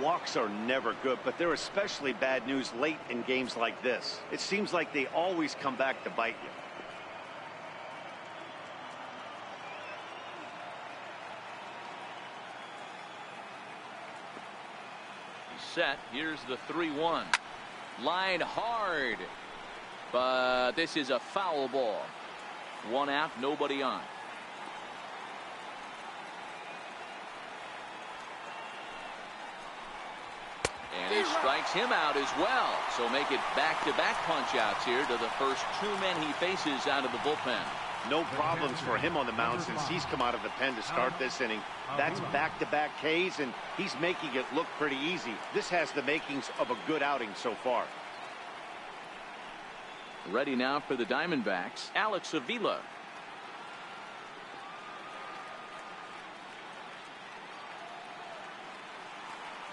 Walks are never good, but they're especially bad news late in games like this. It seems like they always come back to bite you. Set. Here's the 3-1. Line hard, but this is a foul ball. 1 out, nobody on. And he strikes him out as well. So make it back-to-back punch-outs here to the first 2 men he faces out of the bullpen. No problems for him on the mound since he's come out of the pen to start this inning. That's back-to-back Ks, and he's making it look pretty easy. This has the makings of a good outing so far. Ready now for the Diamondbacks, Alex Avila.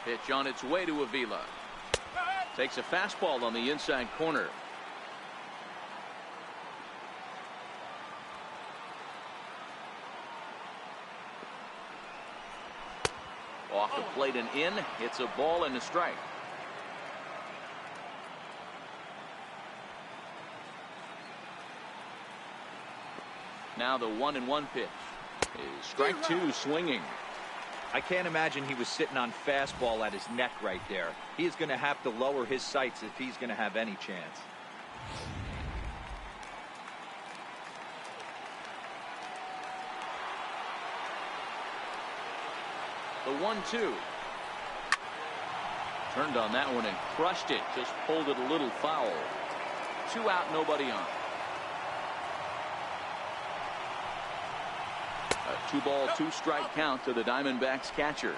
Pitch on its way to Avila. Takes a fastball on the inside corner. Off the plate and in. It's a ball and a strike. Now the 1-1 pitch is strike 2 swinging. I can't imagine he was sitting on fastball at his neck right there. He is going to have to lower his sights if he's going to have any chance. The 1-2. Turned on that one and crushed it. Just pulled it a little foul. 2 out, nobody on. A 2-ball, 2-strike count to the Diamondbacks catcher.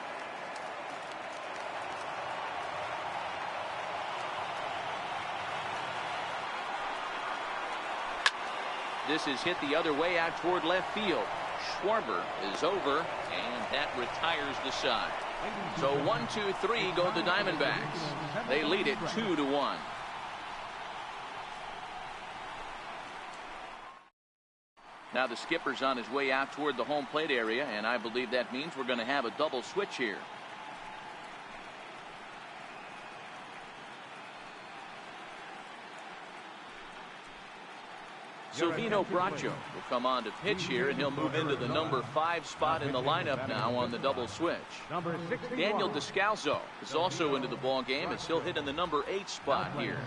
This is hit the other way out toward left field. Schwarber is over, and that retires the side. So 1-2-3 go the Diamondbacks. They lead it 2-1. Now the skipper's on his way out toward the home plate area, and I believe that means we're going to have a double switch here. Silvino Bracho will come on to pitch here, and he'll move into the number 5 spot in the lineup now on the double switch. Daniel Descalso is also into the ball game as he'll hit in the number 8 spot here.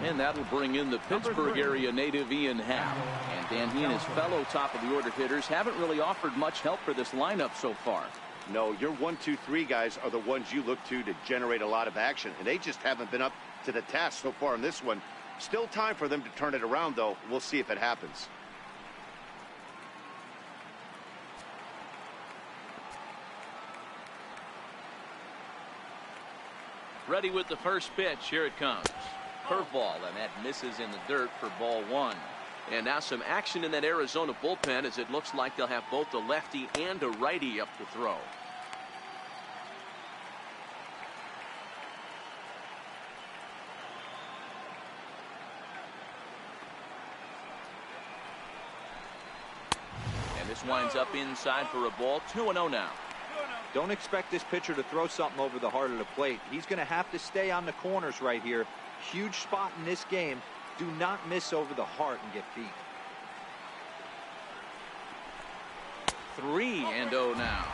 And that'll bring in the Pittsburgh area native Ian Happ. And Dan, he and his fellow top of the order hitters haven't really offered much help for this lineup so far. No, your 1-2-3 guys are the ones you look to generate a lot of action, and they just haven't been up to the task so far in this one. Still time for them to turn it around, though. We'll see if it happens. Ready with the first pitch. Here it comes. Curveball, and that misses in the dirt for ball 1. And now some action in that Arizona bullpen, as it looks like they'll have both a lefty and a righty up to throw. This winds up inside for a ball. 2-0 now. Don't expect this pitcher to throw something over the heart of the plate. He's going to have to stay on the corners right here. Huge spot in this game. Do not miss over the heart and get beat. 3-0 now.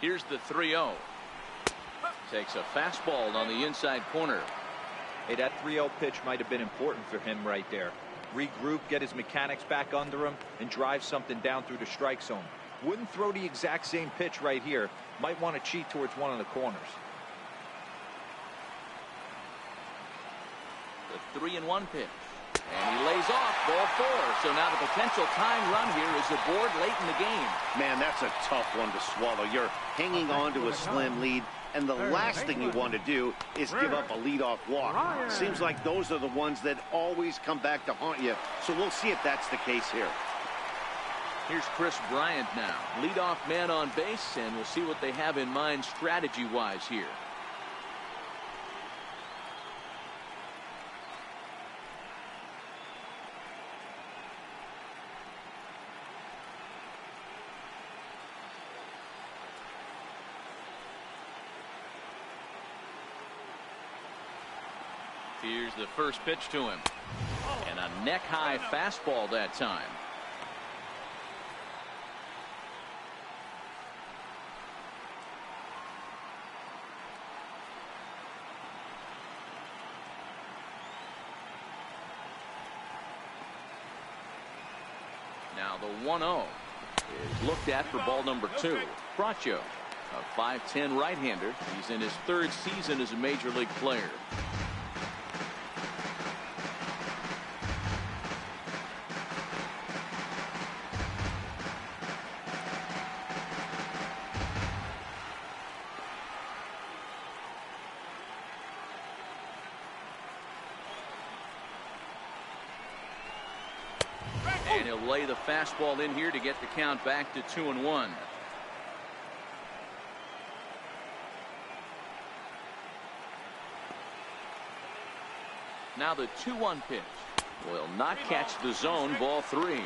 Here's the 3-0. Takes a fastball on the inside corner. Hey, that 3-0 pitch might have been important for him right there. Regroup, get his mechanics back under him, and drive something down through the strike zone. Wouldn't throw the exact same pitch right here. Might want to cheat towards one of the corners. The 3-1 pitch. And he lays off ball 4. So now the potential tying run here is aboard late in the game. Man, that's a tough one to swallow. You're hanging on to a slim lead, and the last thing you want to do is give up a leadoff walk. Seems like those are the ones that always come back to haunt you. So we'll see if that's the case here. Here's Chris Bryant now. Leadoff man on base, and we'll see what they have in mind strategy-wise here. Here's the first pitch to him. And a neck-high fastball that time. Now the 1-0 is looked at for ball number 2. Bracho, a 5'10" right-hander. He's in his 3rd season as a major league player. And he'll lay the fastball in here to get the count back to 2-1. Now the 2-1 pitch will not catch the zone. Ball 3.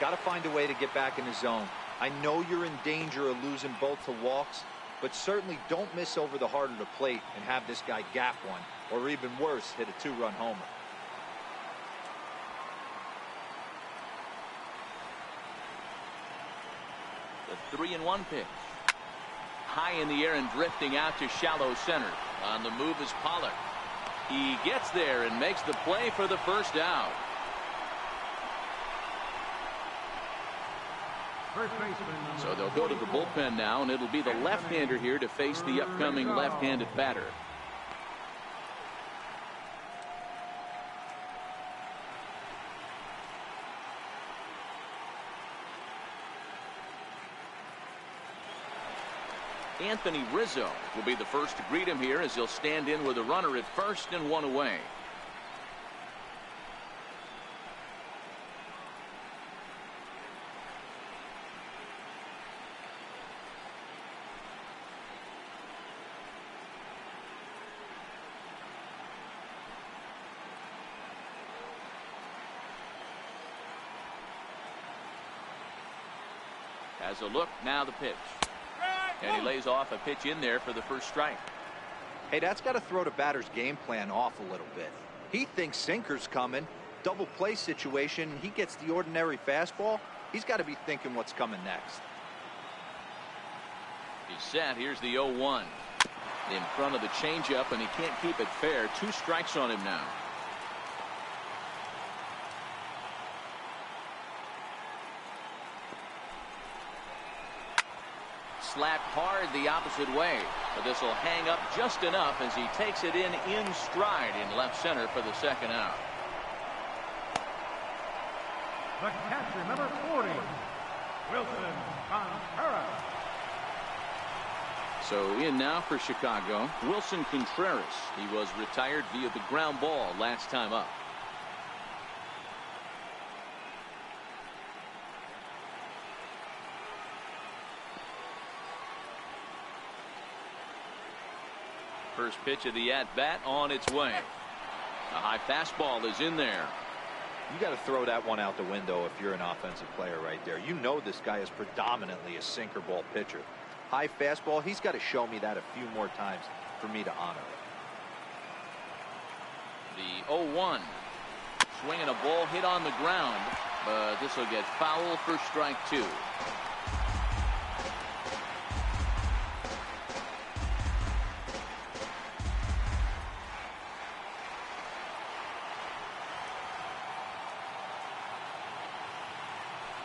Got to find a way to get back in the zone. I know you're in danger of losing both to walks, but certainly don't miss over the heart of the plate and have this guy gap one, or even worse, hit a 2-run homer. The 3-1 pitch. High in the air and drifting out to shallow center. On the move is Pollard. He gets there and makes the play for the first out. So they'll go to the bullpen now, and it'll be the left-hander here to face the upcoming left-handed batter. Anthony Rizzo will be the first to greet him here as he'll stand in with a runner at first and one away. Has a look, now the pitch. And he lays off a pitch in there for the first strike. Hey, that's got to throw the batter's game plan off a little bit. He thinks sinker's coming. Double play situation. He gets the ordinary fastball. He's got to be thinking what's coming next. He's set. Here's the 0-1. In front of the changeup, and he can't keep it fair. 2 strikes on him now. Slapped hard the opposite way, but this will hang up just enough as he takes it in stride in left center for the second out. The catcher, number 40, Wilson Contreras. So in now for Chicago, Wilson Contreras. He was retired via the ground ball last time up. First pitch of the at-bat on its way. A high fastball is in there. You got to throw that one out the window if you're an offensive player right there. You know this guy is predominantly a sinker ball pitcher. High fastball, he's got to show me that a few more times for me to honor it. The 0-1. Swinging a ball hit on the ground, but this will get foul for strike 2.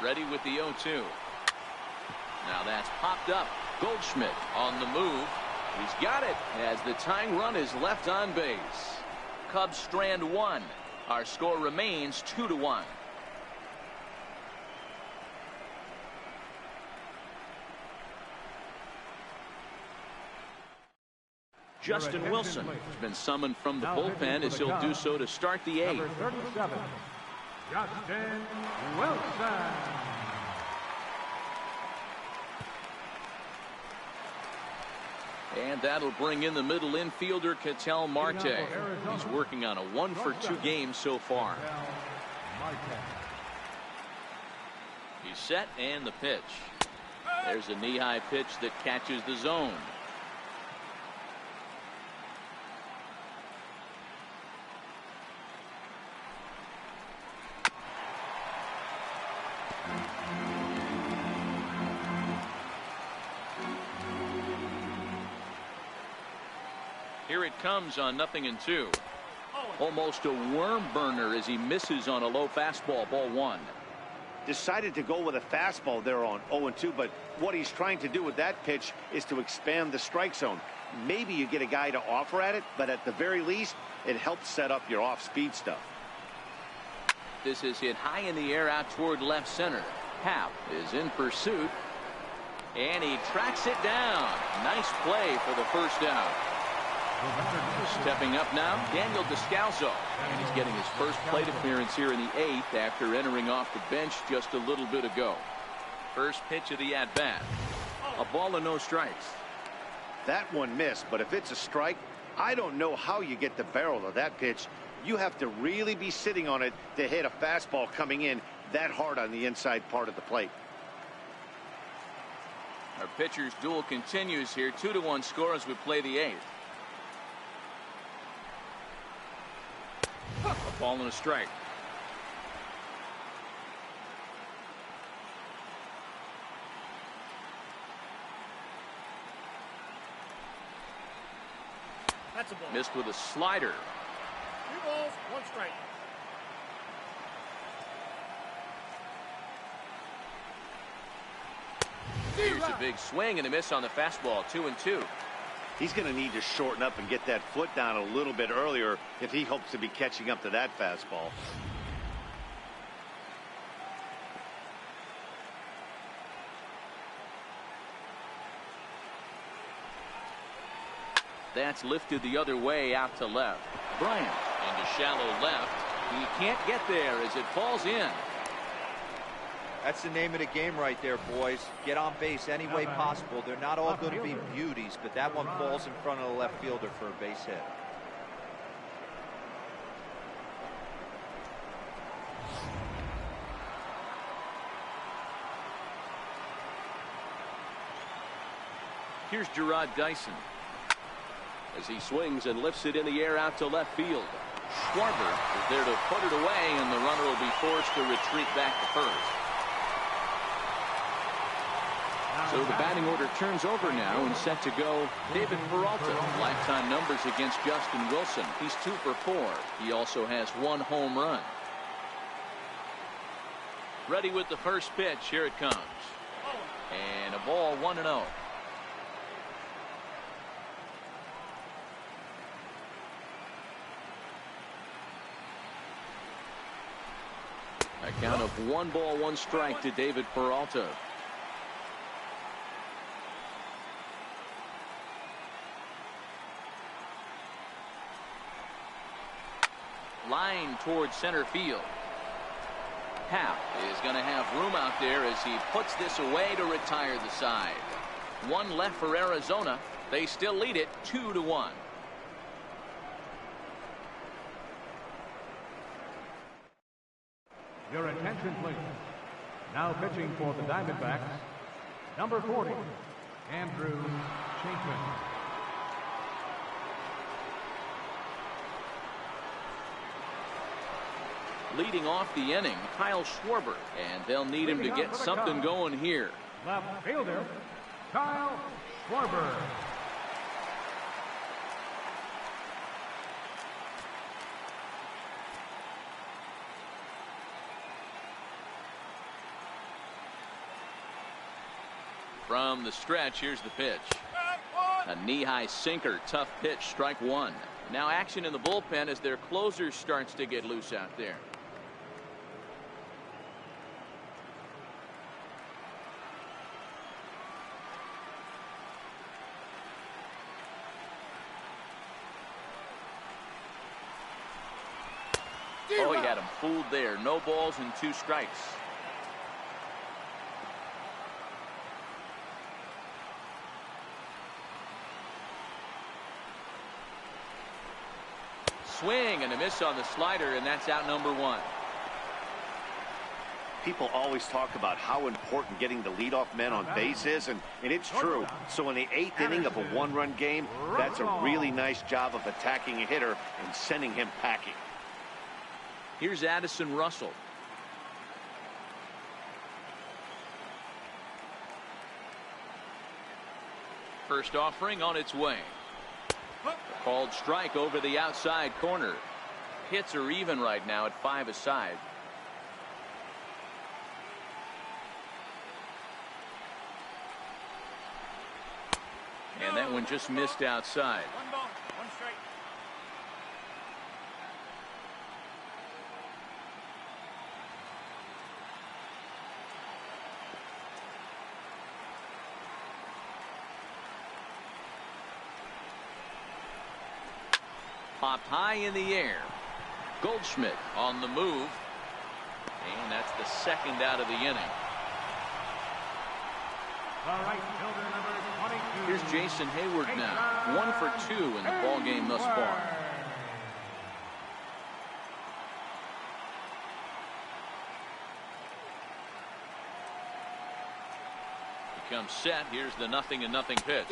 Ready with the 0-2. Now that's popped up. Goldschmidt on the move. He's got it as the tying run is left on base. Cubs strand 1. Our score remains 2-1. Justin Wilson has been summoned from the bullpen as he'll do so to start the 8th. Number 37, Justin Wilson. And that'll bring in the middle infielder Ketel Marte. He's working on a 1-for-2 game so far. He's set and the pitch. There's a knee-high pitch that catches the zone. Here it comes on 0-2. Almost a worm burner as he misses on a low fastball, ball 1. Decided to go with a fastball there on 0-2, but what he's trying to do with that pitch is to expand the strike zone. Maybe you get a guy to offer at it, but at the very least, it helps set up your off-speed stuff. This is hit high in the air out toward left center. Happ is in pursuit, and he tracks it down. Nice play for the first out. Stepping up now, Daniel Descalso, and he's getting his first plate appearance here in the 8th after entering off the bench just a little bit ago. First pitch of the at-bat. A ball and no strikes. That one missed, but if it's a strike, I don't know how you get the barrel of that pitch. You have to really be sitting on it to hit a fastball coming in. that hard on the inside part of the plate. Our pitcher's duel continues here. 2-1 score as we play the 8th. A ball and a strike. That's a ball. Missed with a slider. 2 balls, 1 strike. Here's a big swing and a miss on the fastball. 2-2. He's going to need to shorten up and get that foot down a little bit earlier if he hopes to be catching up to that fastball. That's lifted the other way out to left. Bryant into shallow left. He can't get there as it falls in. That's the name of the game right there, boys. Get on base any way possible. They're not all going to be beauties, but that one falls in front of the left fielder for a base hit. Here's Gerard Dyson. As he swings and lifts it in the air out to left field. Schwarber is there to put it away, and the runner will be forced to retreat back to first. So the batting order turns over now, and set to go David Peralta. Lifetime numbers against Justin Wilson. He's 2 for 4. He also has 1 home run. Ready with the first pitch. Here it comes. And a ball, 1-0. A count of 1 ball, 1 strike to David Peralta. Line towards center field. Happ is going to have room out there as he puts this away to retire the side. 1 left for Arizona. They still lead it 2-1. Your attention, please. Now pitching for the Diamondbacks, number 40, Andrew Chapin. Leading off the inning, Kyle Schwarber, and they'll need him to get something going here. Left fielder, Kyle Schwarber. From the stretch, here's the pitch. A knee-high sinker, tough pitch, strike 1. Now action in the bullpen as their closer starts to get loose out there. Oh, he had him fooled there. No balls and 2 strikes. Swing and a miss on the slider, and that's out number 1. People always talk about how important getting the leadoff man on base is, and it's true. So in the 8th inning of a 1-run game, that's a really nice job of attacking a hitter and sending him packing. Here's Addison Russell. First offering on its way. Called strike over the outside corner. Hits are even right now at 5 aside. And that one just missed outside. 1 ball, 1 strike. Popped high in the air. Goldschmidt on the move. And that's the 2nd out of the inning. The right fielder, number 22. Here's Jason Hayward now. 1 for 2 in the ball game thus far. comes set. Here's the 0-0 pitch.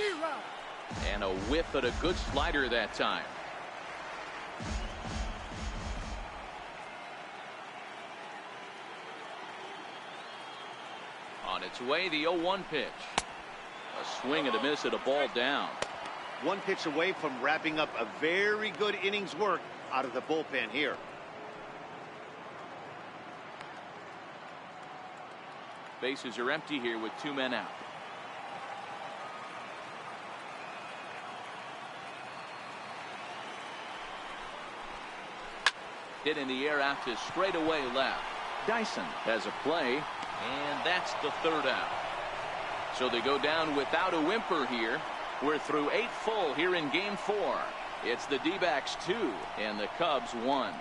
And a whiff at a good slider that time. On its way, the 0-1 pitch. A swing and a miss at a ball down. One pitch away from wrapping up a very good innings work out of the bullpen here. Bases are empty here with 2 men out. Hit in the air out to straightaway left. Dyson has a play, and that's the 3rd out. So they go down without a whimper here. We're through 8 full here in Game 4. It's the D-backs 2 and the Cubs 1.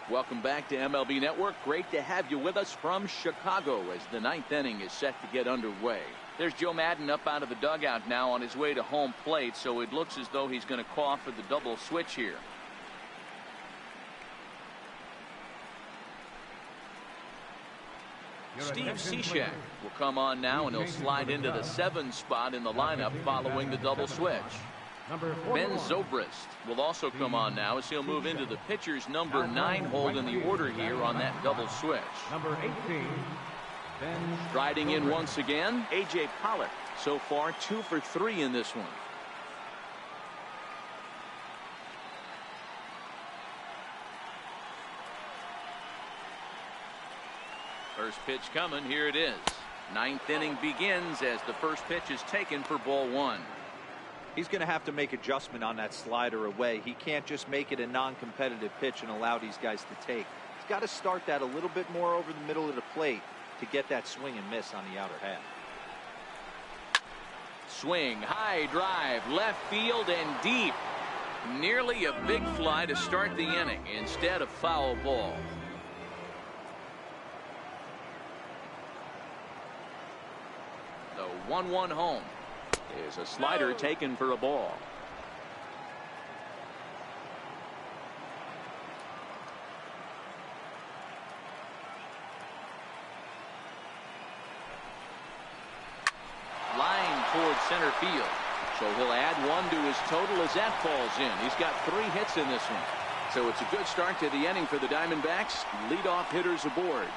Welcome back to MLB Network. Great to have you with us from Chicago as the 9th inning is set to get underway. There's Joe Maddon up out of the dugout now on his way to home plate, so it looks as though he's going to call for the double switch here. Steve Cishek will come on now, and he'll slide into the 7 spot in the lineup following the double switch. Ben Zobrist will also come on now as he'll move into the pitcher's number 9 hold in the order here on that double switch. Number 18. Striding in once again, A.J. Pollock. So far 2 for 3 in this one. First pitch coming. Here it is. 9th inning begins as the first pitch is taken for ball 1. He's going to have to make adjustment on that slider away. He can't just make it a non-competitive pitch and allow these guys to take. He's got to start that a little bit more over the middle of the plate to get that swing and miss on the outer half. Swing, high drive, left field and deep. Nearly a big fly to start the inning instead of foul ball. The 1-1 home is a slider taken for a ball. Line towards center field. So he'll add 1 to his total as that falls in. He's got 3 hits in this one. So it's a good start to the inning for the Diamondbacks. Leadoff hitters aboard.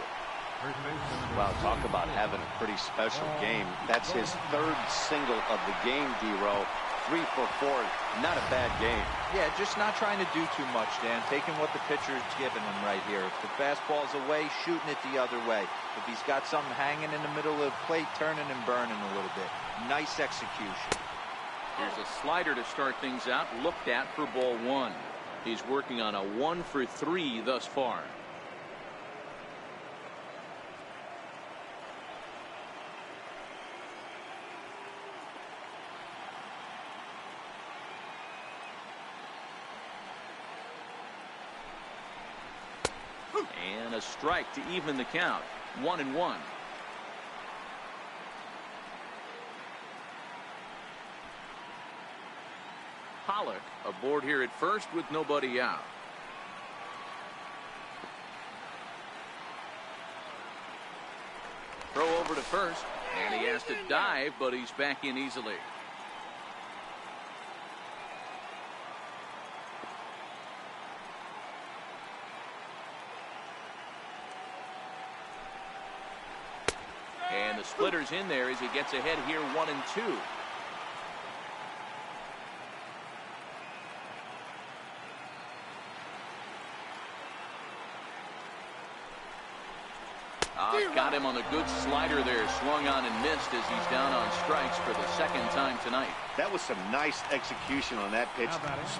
Wow, talk about having a pretty special game. That's his 3rd single of the game, D-Row. 3 for 4. Not a bad game. Yeah, just not trying to do too much, Dan. Taking what the pitcher's giving him right here. If the fastball's away, shooting it the other way. If he's got something hanging in the middle of the plate, turning and burning a little bit. Nice execution. Here's a slider to start things out. Looked at for ball 1. He's working on a 1 for 3 thus far. And a strike to even the count. 1-1. Pollock aboard here at first with nobody out. Throw over to first, and he has to dive, but he's back in easily. And the splitter's in there as he gets ahead here 1-2. Got him on a good slider there. Swung on and missed as he's down on strikes for the 2nd time tonight. That was some nice execution on that pitch.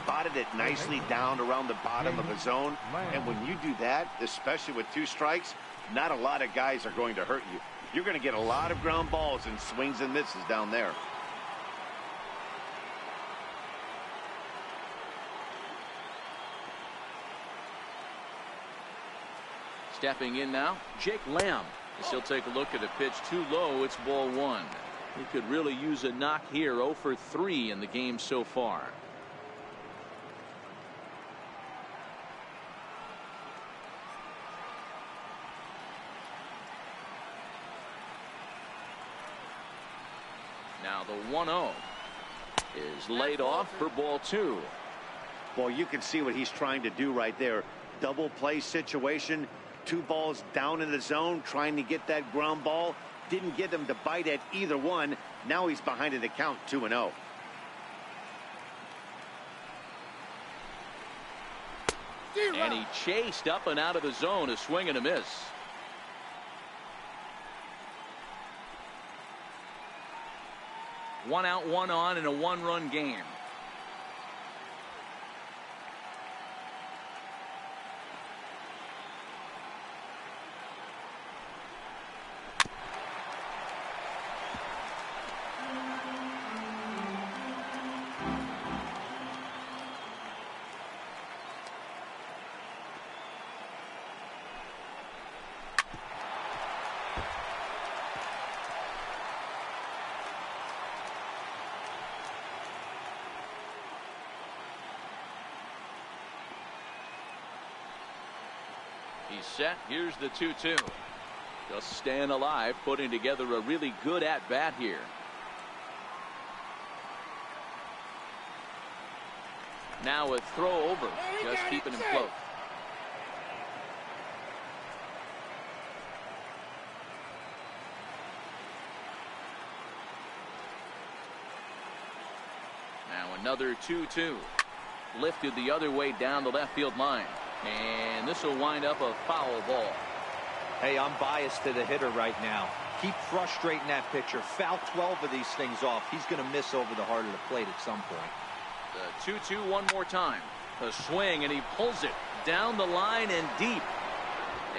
Spotted it nicely down around the bottom of the zone. And when you do that, especially with 2 strikes, not a lot of guys are going to hurt you. You're going to get a lot of ground balls and swings and misses down there. Stepping in now, Jake Lamb. As he'll take a look at a pitch too low. It's ball 1. He could really use a knock here. 0 for 3 in the game so far. Now the 1-0 is laid off for ball 2. Well, you can see what he's trying to do right there. Double play situation. 2 balls down in the zone, trying to get that ground ball. Didn't get him to bite at either one. Now he's behind in the count, 2-0. And he chased up and out of the zone, a swing and a miss. One out, one on in a 1-run game. He's set. Here's the 2-2. Just staying alive, putting together a really good at-bat here. Now a throw over, just keeping him close. Now another 2-2. Lifted the other way down the left field line. And this will wind up a foul ball. Hey, I'm biased to the hitter right now. Keep frustrating that pitcher. Foul 12 of these things off. He's going to miss over the heart of the plate at some point. The 2-2 one more time. A swing, and he pulls it down the line and deep.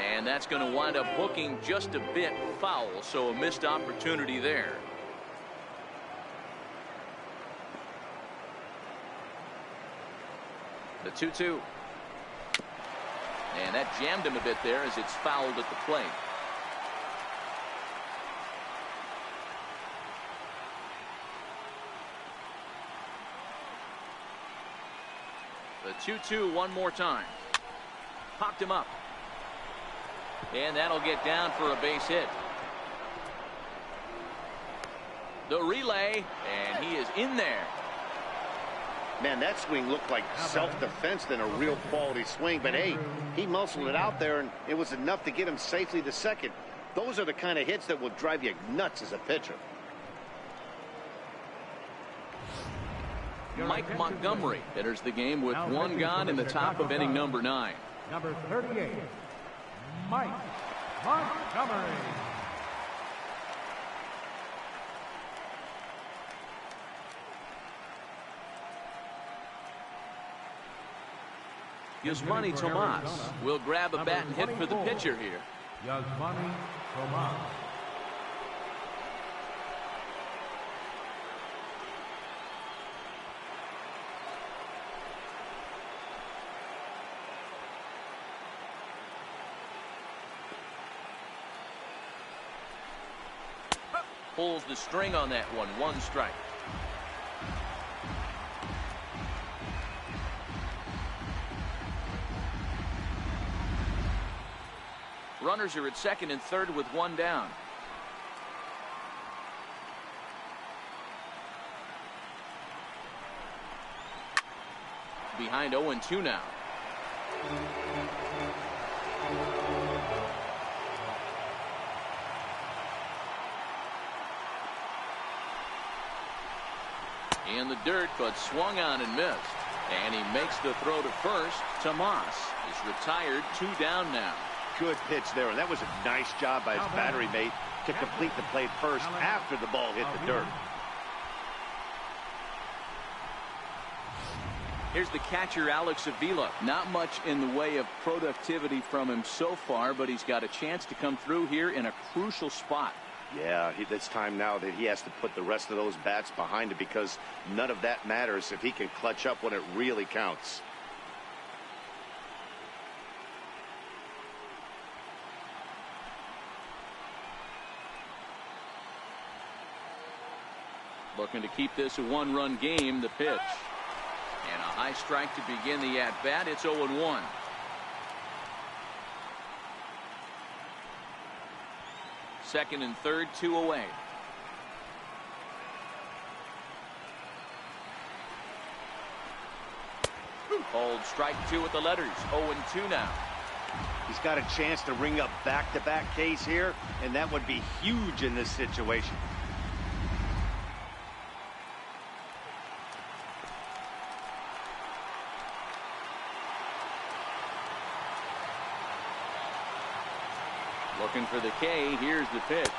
And that's going to wind up hooking just a bit foul, so a missed opportunity there. The 2-2. And that jammed him a bit there as it's fouled at the plate. The 2-2 one more time. Popped him up. And that'll get down for a base hit. The relay, and he is in there. Man, that swing looked like self-defense than a real quality swing. But, hey, he muscled it out there, and it was enough to get him safely to second. Those are the kind of hits that will drive you nuts as a pitcher. Mike Montgomery enters the game with one gone in the top of inning number 9. Number 38, Mike Montgomery. Yasmani Tomas will grab a bat and hit for the pitcher here. Yasmani Tomas. Pulls the string on that one. 1 strike. Runners are at second and third with 1 down. Behind 0-2 now. In the dirt, but swung on and missed. And he makes the throw to first. Tomas is retired. 2 down now. Good pitch there, and that was a nice job by his battery mate to complete the play first after the ball hit the dirt. Here's the catcher, Alex Avila. Not much in the way of productivity from him so far, but he's got a chance to come through here in a crucial spot. Yeah, it's time now that he has to put the rest of those bats behind him, because none of that matters if he can clutch up when it really counts. Looking to keep this a 1-run game. The pitch. And a high strike to begin the at-bat. It's 0-1. Second and third, 2 away. Hold strike 2 with the letters. 0-2 now. He's got a chance to ring up back-to-back Ks here, and that would be huge in this situation. Looking for the K. Here's the pitch.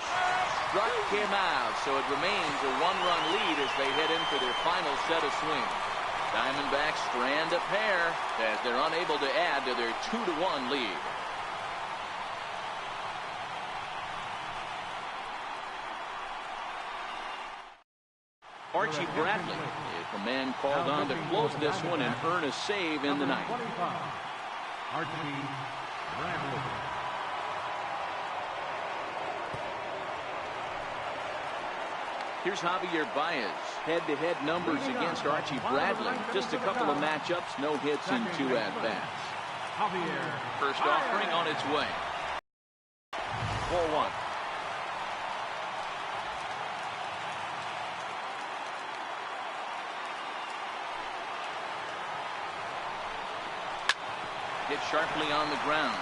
Struck him out, so it remains a 1-run lead as they head in for their final set of swings. Diamondbacks strand a pair as they're unable to add to their 2-1 lead. Archie Bradley is the man called on to close this one and earn a save in the ninth. Archie Bradley. Here's Javier Baez. Head-to-head numbers against Archie Bradley. Just a couple of matchups, no hits in 2 at-bats. First offering on its way. 4-1. Hit sharply on the ground.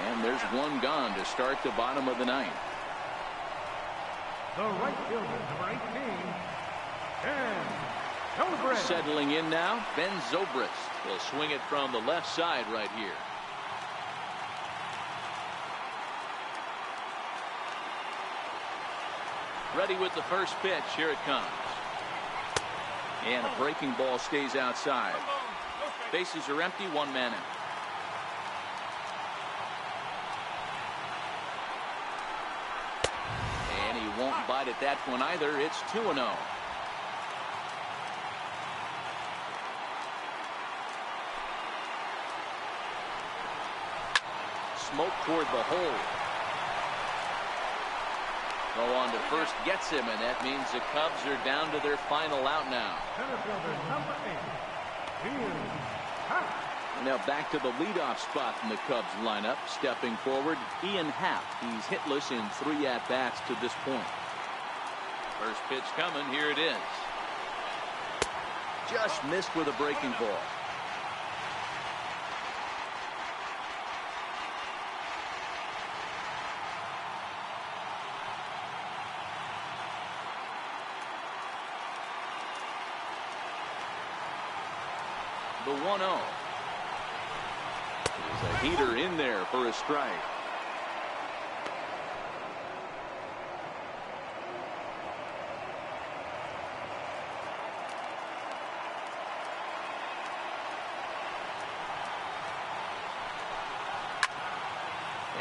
And there's one gone to start the bottom of the ninth. The right fielder, number 18, Ben Zobrist. Settling in now, Ben Zobrist. He'll swing it from the left side right here. Ready with the first pitch. Here it comes. And a breaking ball stays outside. Bases are empty, 1 man out. Won't bite at that one either. It's 2-0. Smoke toward the hole. Throw on to first gets him, and that means the Cubs are down to their final out now. Center fielder, number 8, Ian Happ. Now back to the leadoff spot in the Cubs lineup. Stepping forward, Ian Happ. He's hitless in 3 at-bats to this point. First pitch coming. Here it is. Just missed with a breaking ball. The 1-0. There's a heater in there for a strike.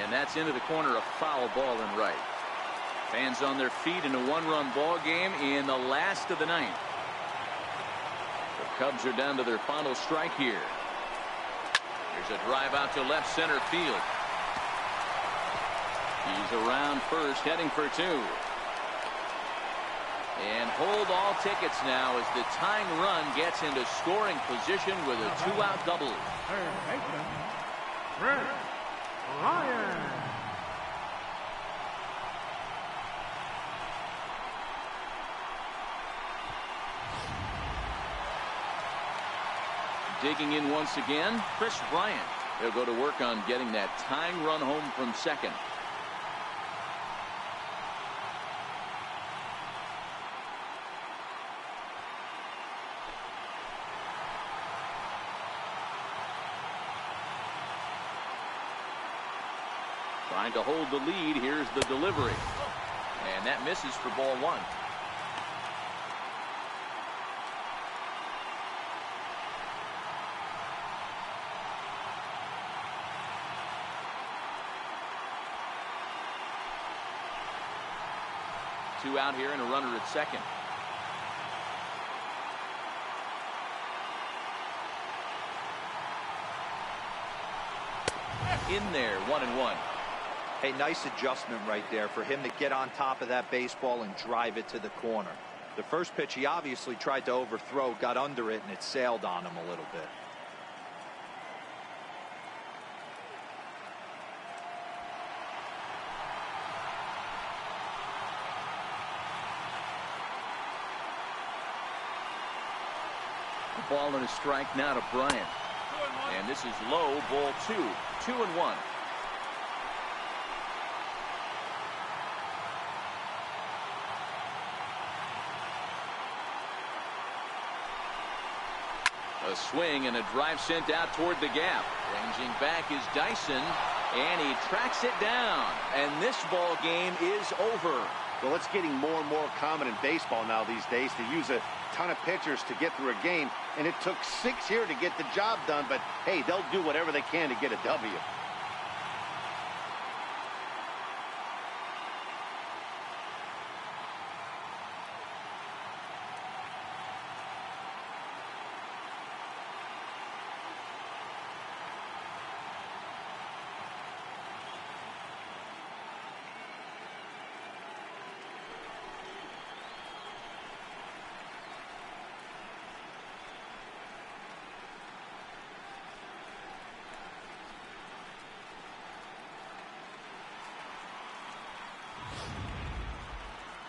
And that's into the corner, a foul ball in right. Fans on their feet in a 1-run ball game in the last of the ninth. The Cubs are down to their final strike here. There's a drive out to left center field. He's around first, heading for 2. And hold all tickets now as the tying run gets into scoring position with a 2-out double. Third baseman, Chris Ryan. Digging in once again, Chris Bryant. He'll go to work on getting that tying run home from second. Trying to hold the lead. Here's the delivery. And that misses for ball 1. Two out here and a runner at second. In there, 1-1. Hey, nice adjustment right there for him to get on top of that baseball and drive it to the corner. The first pitch he obviously tried to overthrow, got under it, and it sailed on him a little bit. ball and a strike now to Bryant. And this is low, ball 2. 2-1. A swing and a drive sent out toward the gap. Ranging back is Dyson, and he tracks it down. And this ball game is over. Well, it's getting more and more common in baseball now these days to use a ton of pitchers to get through a game. And it took 6 here to get the job done. But, hey, they'll do whatever they can to get a W.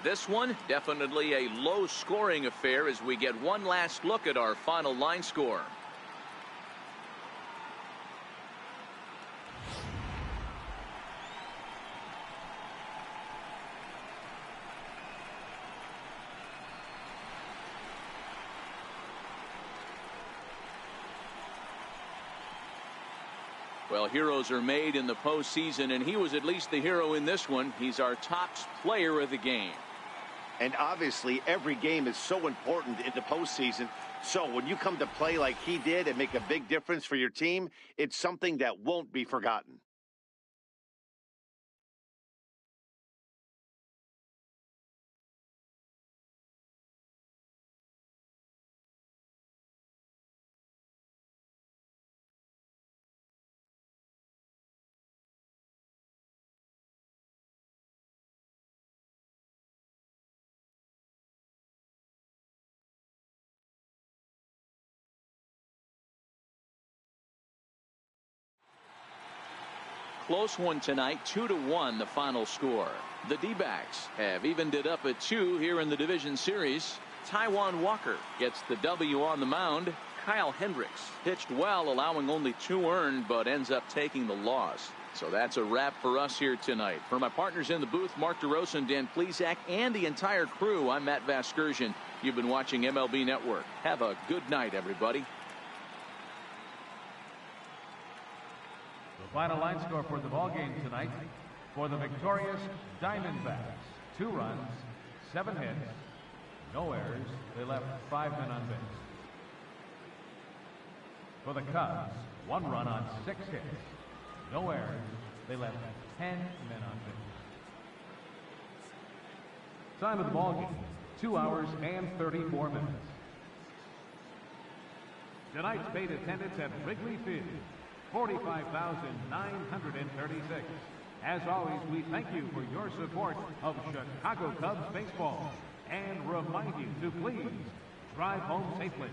This one definitely a low-scoring affair as we get one last look at our final line score. Well, heroes are made in the postseason, and he was at least the hero in this one. He's our top player of the game. And obviously, every game is so important in the postseason. So when you come to play like he did and make a big difference for your team, it's something that won't be forgotten. Close one tonight, 2-1 the final score. The D-backs have evened it up at 2 here in the division series. Taijuan Walker gets the W on the mound. Kyle Hendricks pitched well, allowing only 2 earned, but ends up taking the loss. So that's a wrap for us here tonight. For my partners in the booth, Mark DeRosa and Dan Plesac, and the entire crew, I'm Matt Vasgersian. You've been watching MLB Network. Have a good night, everybody. The final line score for the ball game tonight: for the victorious Diamondbacks, 2 runs, 7 hits, no errors. They left 5 men on base. For the Cubs, 1 run on 6 hits, no errors. They left 10 men on base. Time of the ball game: 2 hours and 34 minutes. Tonight's paid attendance at Wrigley Field, 45,936. As always, we thank you for your support of Chicago Cubs baseball and remind you to please drive home safely.